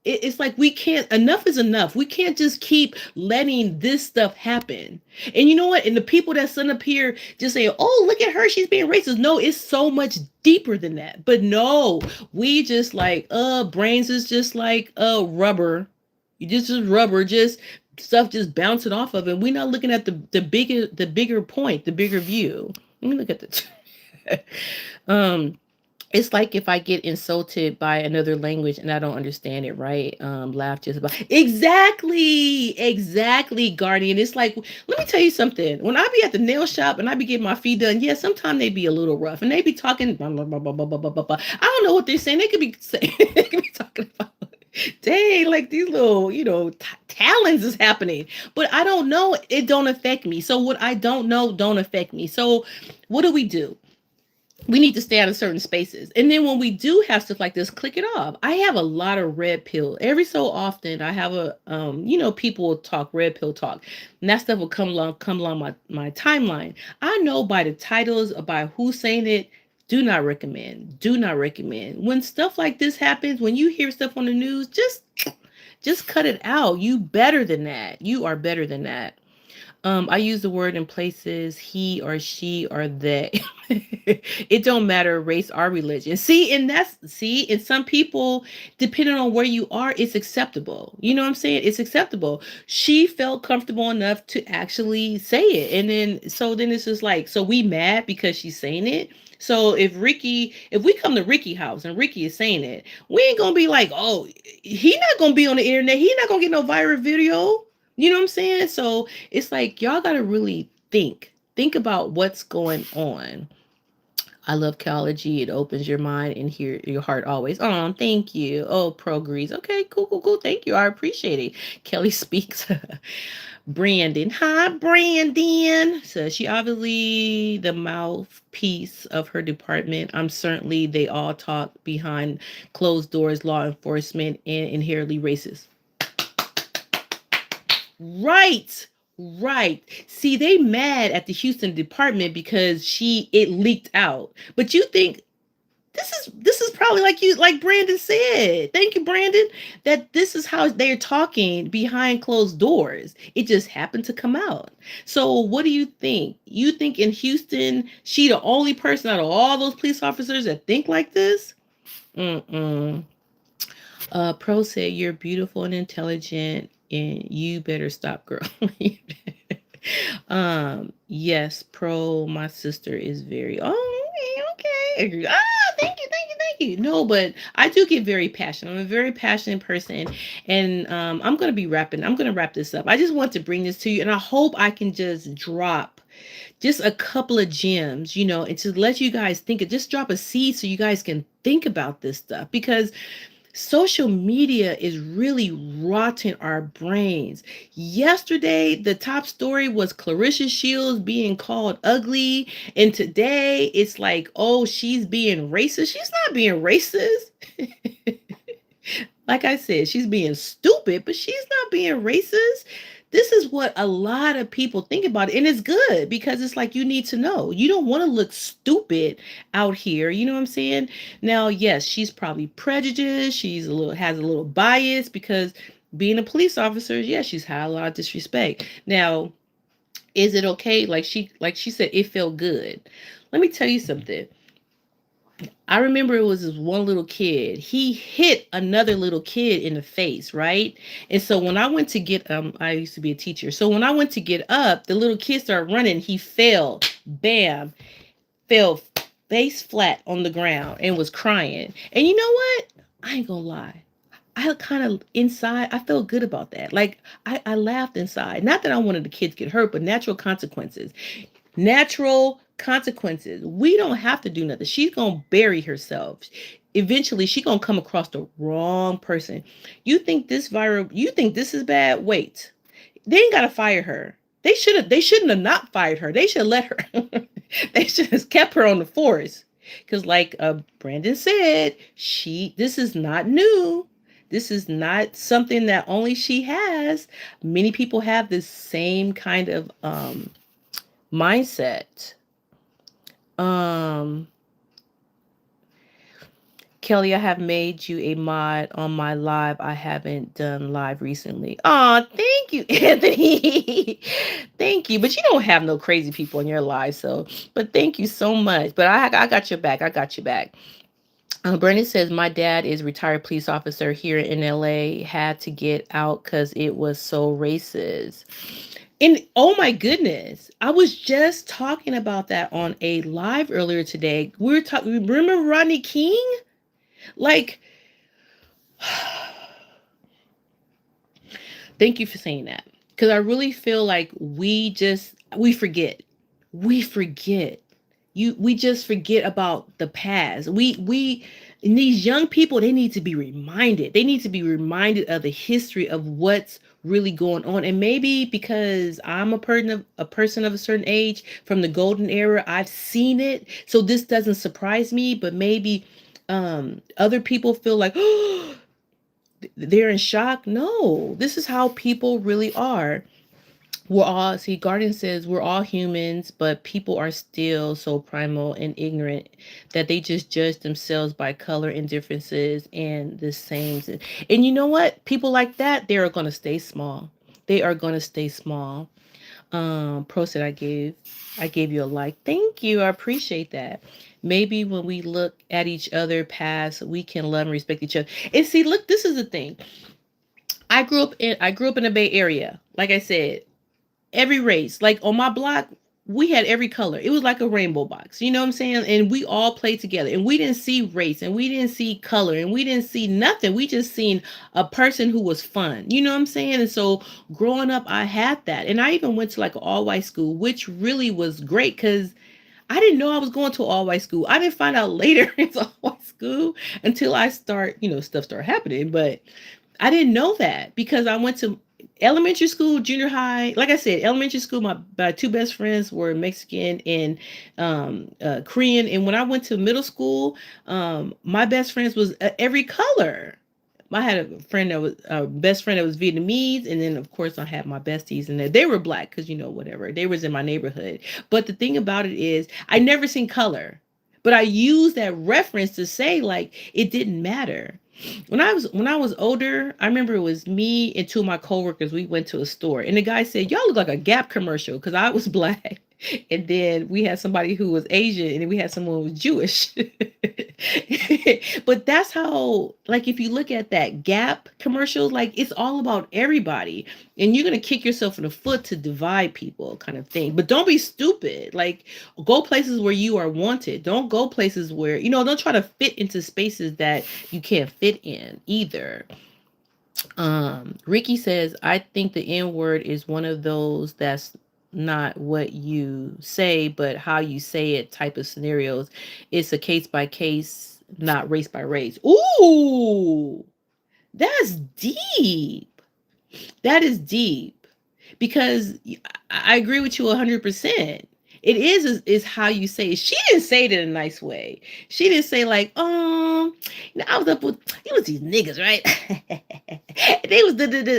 It's like we can't, enough is enough. We can't just keep letting this stuff happen. And you know what? And the people that sit up here just saying, oh, look at her, she's being racist. No, it's so much deeper than that. But no, we just like, brains is just like rubber. You just rubber, just stuff just bouncing off of it. We're not looking at the bigger point, the bigger view. Let me look at the um it's like if I get insulted by another language and I don't understand it, right? Laugh just about exactly, Guardian. It's like, let me tell you something. When I be at the nail shop and I be getting my feet done, yeah, sometimes they be a little rough and they be talking blah, blah, blah, blah, blah, blah, blah, blah. I don't know what they're saying. They could be saying, they could be talking about, dang, like these little, talons is happening. But I don't know. It don't affect me. So what I don't know don't affect me. So what do? We need to stay out of certain spaces. And then when we do have stuff like this, click it off. I have a lot of red pill. Every so often I have people will talk red pill talk. And that stuff will come along my timeline. I know by the titles, by who's saying it, do not recommend. Do not recommend. When stuff like this happens, when you hear stuff on the news, just cut it out. You better than that. You are better than that. I use the word in places he or she or they. It don't matter race or religion. And some people, depending on where you are, it's acceptable. You know what I'm saying? It's acceptable. She felt comfortable enough to actually say it. And then it's just like, so we mad because she's saying it. So if we come to Ricky house and Ricky is saying it, we ain't gonna be like, oh, he not gonna be on the internet. He not gonna get no viral video. You know what I'm saying? So it's like y'all gotta really think about what's going on. I love Cology. It opens your mind and your heart always. Oh, thank you. Oh, Pro Grease. Okay, cool. Thank you. I appreciate it. Kelly speaks. Brandon. Hi, Brandon. So she obviously the mouthpiece of her department. I'm certainly they all talk behind closed doors, law enforcement, and inherently racist. Right. Right. See, they mad at the Houston department because it leaked out. But you think this is probably like Brandon said. Thank you, Brandon. That this is how they're talking behind closed doors. It just happened to come out. So what do you think? You think in Houston, she the only person out of all those police officers that think like this? Mm-mm. Pro said you're beautiful and intelligent and you better stop growing. Yes, Pro, my sister is very okay. Thank you. No, but I do get very passionate. I'm a very passionate person. And I'm gonna wrap this up. I just want to bring this to you and I hope I can just drop just a couple of gems, and to let you guys think, just drop a seed so you guys can think about this stuff because social media is really rotting our brains. Yesterday, the top story was Clarissa Shields being called ugly. And today, it's like, oh, she's being racist. She's not being racist. Like I said, she's being stupid, but she's not being racist. This is what a lot of people think about it. And it's good because it's like you need to know. You don't want to look stupid out here. You know what I'm saying? Now, yes, she's probably prejudiced. Has a little bias because being a police officer, yeah, she's had a lot of disrespect. Now, is it okay? Like she said, it felt good. Let me tell you something. I remember it was this one little kid. He hit another little kid in the face, right? And so when I went to get I used to be a teacher. So when I went to get up, the little kid started running. He fell, bam, fell face flat on the ground and was crying. And you know what? I ain't gonna lie. I kind of inside, I felt good about that. Like I laughed inside. Not that I wanted the kids to get hurt, but natural consequences. Natural consequences. We don't have to do nothing. She's gonna bury herself. Eventually, she's gonna come across the wrong person. You think this is bad? Wait. They ain't gotta fire her. They shouldn't have not fired her. They should let her. They should have kept her on the force. Because like Brandon said, this is not new. This is not something that only she has. Many people have this same kind of mindset. Um, Kelly, I have made you a mod on my live. I haven't done live recently. Oh, thank you, Anthony. Thank you. But you don't have no crazy people in your live, so but thank you so much. But I got your back. I got your back. Bernie says my dad is a retired police officer here in LA. Had to get out because it was so racist. And oh my goodness, I was just talking about that on a live earlier today. We were talking. Remember Rodney King? Like, thank you for saying that. Because I really feel like we forget. We forget. We just forget about the past. We and these young people, they need to be reminded. They need to be reminded of the history of what's really going on. And maybe because I'm a person of a certain age from the golden era, I've seen it. So this doesn't surprise me, but maybe other people feel like they're in shock. No, this is how people really are. We're all, see, Garden says we're all humans, but people are still so primal and ignorant that they just judge themselves by color and differences and the same. And you know what? People like that, they are going to stay small. They are going to stay small. Pro said I gave you a like. Thank you. I appreciate that. Maybe when we look at each other past, we can love and respect each other. And see, look, this is the thing. I grew up in the Bay Area. Like I said, every race. Like on my block, we had every color. It was like a rainbow box. You know what I'm saying? And we all played together. And we didn't see race and we didn't see color and we didn't see nothing. We just seen a person who was fun. You know what I'm saying? And so growing up, I had that. And I even went to like an all white school, which really was great because I didn't know I was going to all white school. I didn't find out later it's all white school until I start, stuff started happening. But I didn't know that because I went to elementary school, junior high. Like I said, elementary school, my two best friends were Mexican and Korean. And when I went to middle school, my best friends was every color. I had a friend that was a best friend that was Vietnamese, and then of course I had my besties, and they were black because whatever they was in my neighborhood. But the thing about it is, I never seen color, but I used that reference to say like it didn't matter. When I was older, I remember it was me and two of my coworkers. We went to a store, and the guy said, "Y'all look like a Gap commercial," because I was black. And then we had somebody who was Asian, and then we had someone who was Jewish. But that's how, like, if you look at that Gap commercial, like, it's all about everybody, and you're gonna kick yourself in the foot to divide people, kind of thing. But don't be stupid. Like, go places where you are wanted. Don't go places where don't try to fit into spaces that you can't fit in either. Ricky says, I think the N word is one of those that's not what you say, but how you say it type of scenarios. It's a case by case, not race by race. Ooh, that's deep. That is deep because I agree with you 100%. It is how you say it. She didn't say it in a nice way. She didn't say like, I was up with it was these niggas, right? They was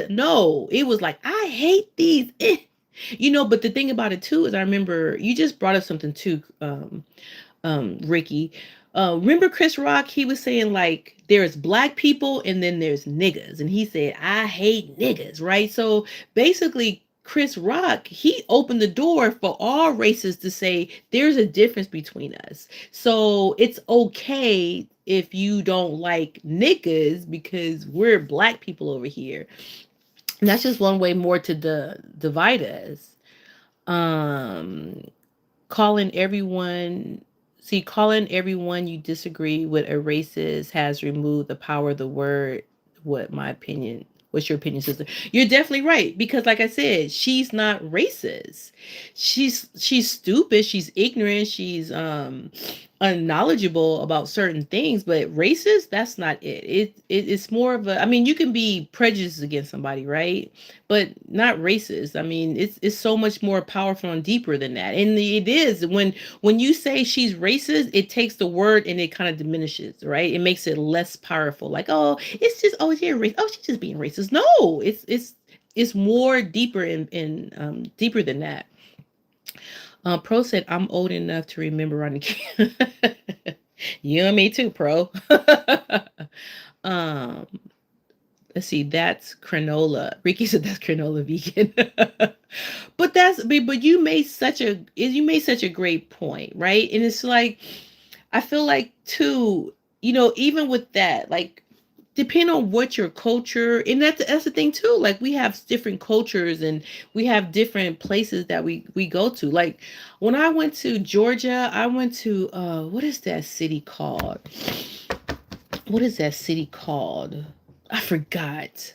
no, it was like I hate these. But the thing about it too is I remember you just brought up something too, Ricky. Remember Chris Rock? He was saying like there's black people and then there's niggas, and he said I hate niggas, right? So basically, Chris Rock he opened the door for all races to say there's a difference between us. So it's okay if you don't like niggas because we're black people over here. And that's just one way more to divide us. Um, calling everyone calling everyone you disagree with a racist has removed the power of the word. What's your opinion, sister? You're definitely right because like I said, she's not racist. She's stupid, she's ignorant, she's unknowledgeable about certain things, but racist, that's not it's more of a, I mean, you can be prejudiced against somebody, right? But not racist. I mean, it's so much more powerful and deeper than that. And it is when you say she's racist, it takes the word and it kind of diminishes, right? It makes it less powerful. Like, oh, it's just, oh, yeah, racist. Oh, she's just being racist. No, it's more deeper and deeper than that. Pro said, I'm old enough to remember running. You and me too, Pro. um, let's see, that's granola. Ricky said that's granola vegan. But you made such a great point, right? And it's like I feel like too, even with that, like depending on what your culture, and that's the thing too, like we have different cultures and we have different places that we go to. Like when I went to Georgia, I went to what is that city called? What is that city called? I forgot.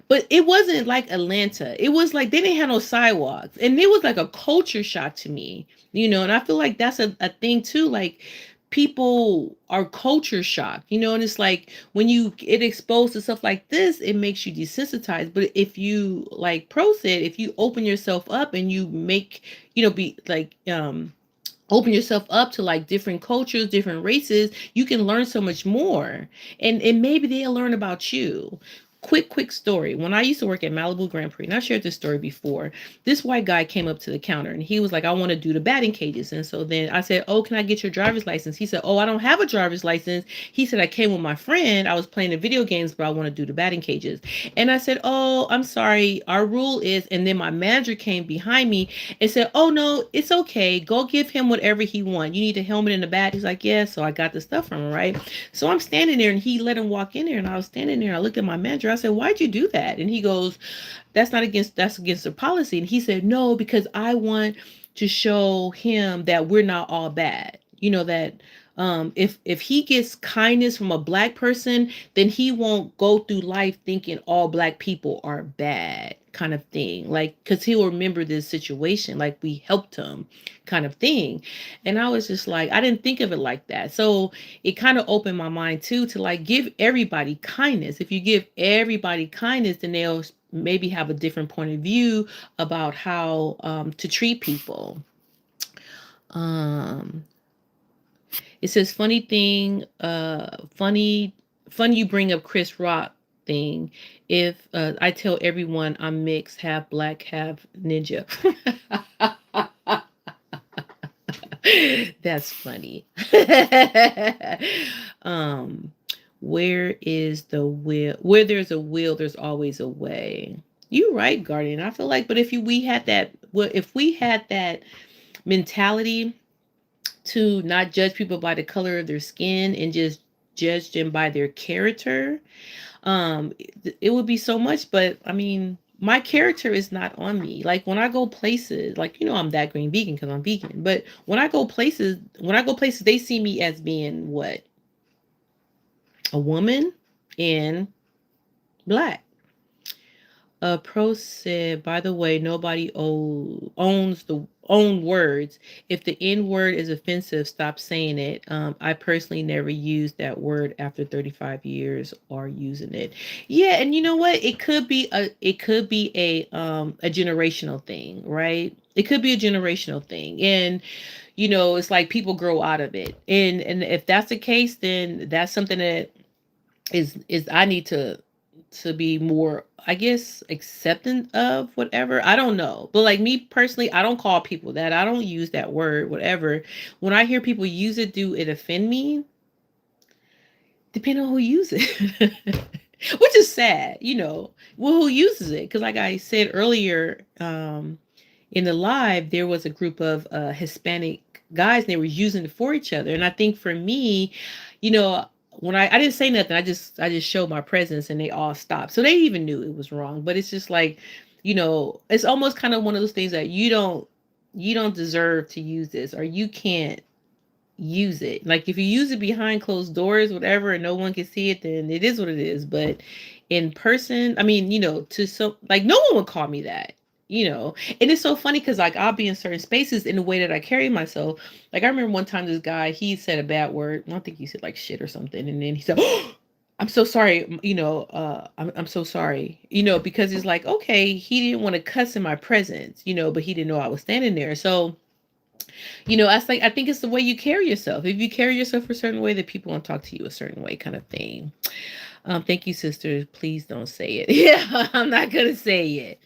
But it wasn't like Atlanta. It was like they didn't have no sidewalks. And it was like a culture shock to me, and I feel like that's a thing too. Like people are culture shocked, and it's like when you get exposed to stuff like this, it makes you desensitized. But if you, like Pro said, if you open yourself up and you make, be like, open yourself up to like different cultures, different races, you can learn so much more. And maybe they'll learn about you. Quick story. When I used to work at Malibu Grand Prix, and I shared this story before, this white guy came up to the counter and he was like, I want to do the batting cages. And so then I said, oh, can I get your driver's license? He said, oh, I don't have a driver's license. He said, I came with my friend. I was playing the video games, but I want to do the batting cages. And I said, oh, I'm sorry. Our rule is, and then my manager came behind me and said, oh, no, it's okay. Go give him whatever he wants. You need a helmet and a bat. He's like, yeah. So I got the stuff from him, right? So I'm standing there and he let him walk in there. And I was standing there. I looked at my manager. I said, why'd you do that? And he goes, that's against the policy. And he said, no, because I want to show him that we're not all bad. That if he gets kindness from a black person, then he won't go through life thinking all black people are bad, kind of thing. Like, because he'll remember this situation, like we helped him, kind of thing. And I was just like, I didn't think of it like that. So it kind of opened my mind too, to like give everybody kindness. If you give everybody kindness, then they'll maybe have a different point of view about how to treat people. um it says, funny thing, funny you bring up Chris Rock thing. If I tell everyone I'm mixed, half black, half ninja. That's funny. um, where is the will? Where there's a will, there's always a way. You right, Guardian. I feel like, but we had that, well, if we had that mentality to not judge people by the color of their skin and just judge them by their character, it would be so much. But I mean, my character is not on me. Like when I go places, like, I'm that green vegan because I'm vegan. But when I go places, they see me as being what? A woman and black. Pro said, by the way, nobody owns the own words. If the N word is offensive, stop saying it. I personally never used that word after 35 years or using it. Yeah, and you know what? It could be a generational thing, right? It could be a generational thing. And it's like people grow out of it. And if that's the case, then that's something that is I need to be more, I guess, acceptant of whatever. I don't know. But like me personally, I don't call people that. I don't use that word, whatever. When I hear people use it, do it offend me? Depending on who uses it. Which is sad, Well, who uses it? Because like I said earlier, in the live, there was a group of Hispanic guys and they were using it for each other. And I think for me, you know, when I didn't say nothing, I just showed my presence and they all stopped. So they even knew it was wrong. But it's just like, it's almost kind of one of those things that you don't deserve to use this, or you can't use it. Like if you use it behind closed doors, whatever, and no one can see it, then it is what it is. But in person, I mean, to some, like no one would call me that. And it's so funny because like I'll be in certain spaces in the way that I carry myself. Like I remember one time this guy, he said a bad word. I don't think he said like shit or something. And then he said, oh, I'm so sorry, I'm so sorry, because it's like, okay, he didn't want to cuss in my presence, but he didn't know I was standing there. So, that's like, I think it's the way you carry yourself. If you carry yourself a certain way, that people won't talk to you a certain way, kind of thing. Thank you, sisters. Please don't say it. Yeah, I'm not gonna say it.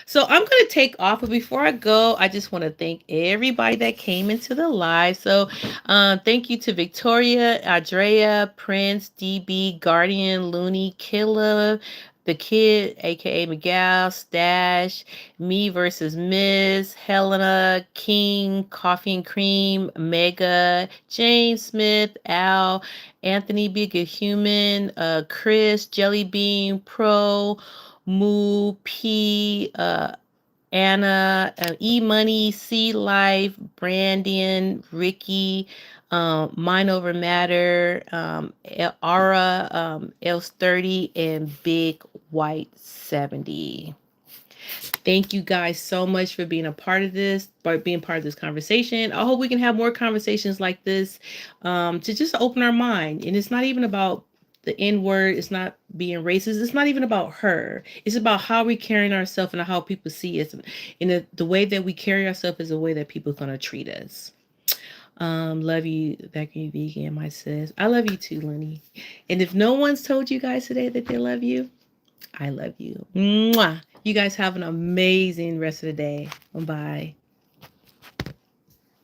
So I'm gonna take off, but before I go, I just want to thank everybody that came into the live. So, thank you to Victoria, Andrea, Prince, DB, Guardian, Looney, Killa, the Kid, aka Miguel, Stash, Me versus Miss, Helena, King, Coffee and Cream, Mega, James Smith, Al, Anthony Be a Good Human, Chris, Jelly Bean, Pro, Moo, P, Anna, E Money, C Life, Brandon, Ricky, Mind Over Matter, Aura, Else 30, and Big White 70. Thank you guys so much for being a part of this, by being part of this conversation. I hope we can have more conversations like this, to just open our mind. And it's not even about the N word. It's not being racist. It's not even about her. It's about how we carrying ourselves and how people see us. And the way that we carry ourselves is the way that people are going to treat us. Love you, that green vegan, my sis. I love you too, Lenny. And if no one's told you guys today that they love you, I love you. Mwah. You guys have an amazing rest of the day. Bye.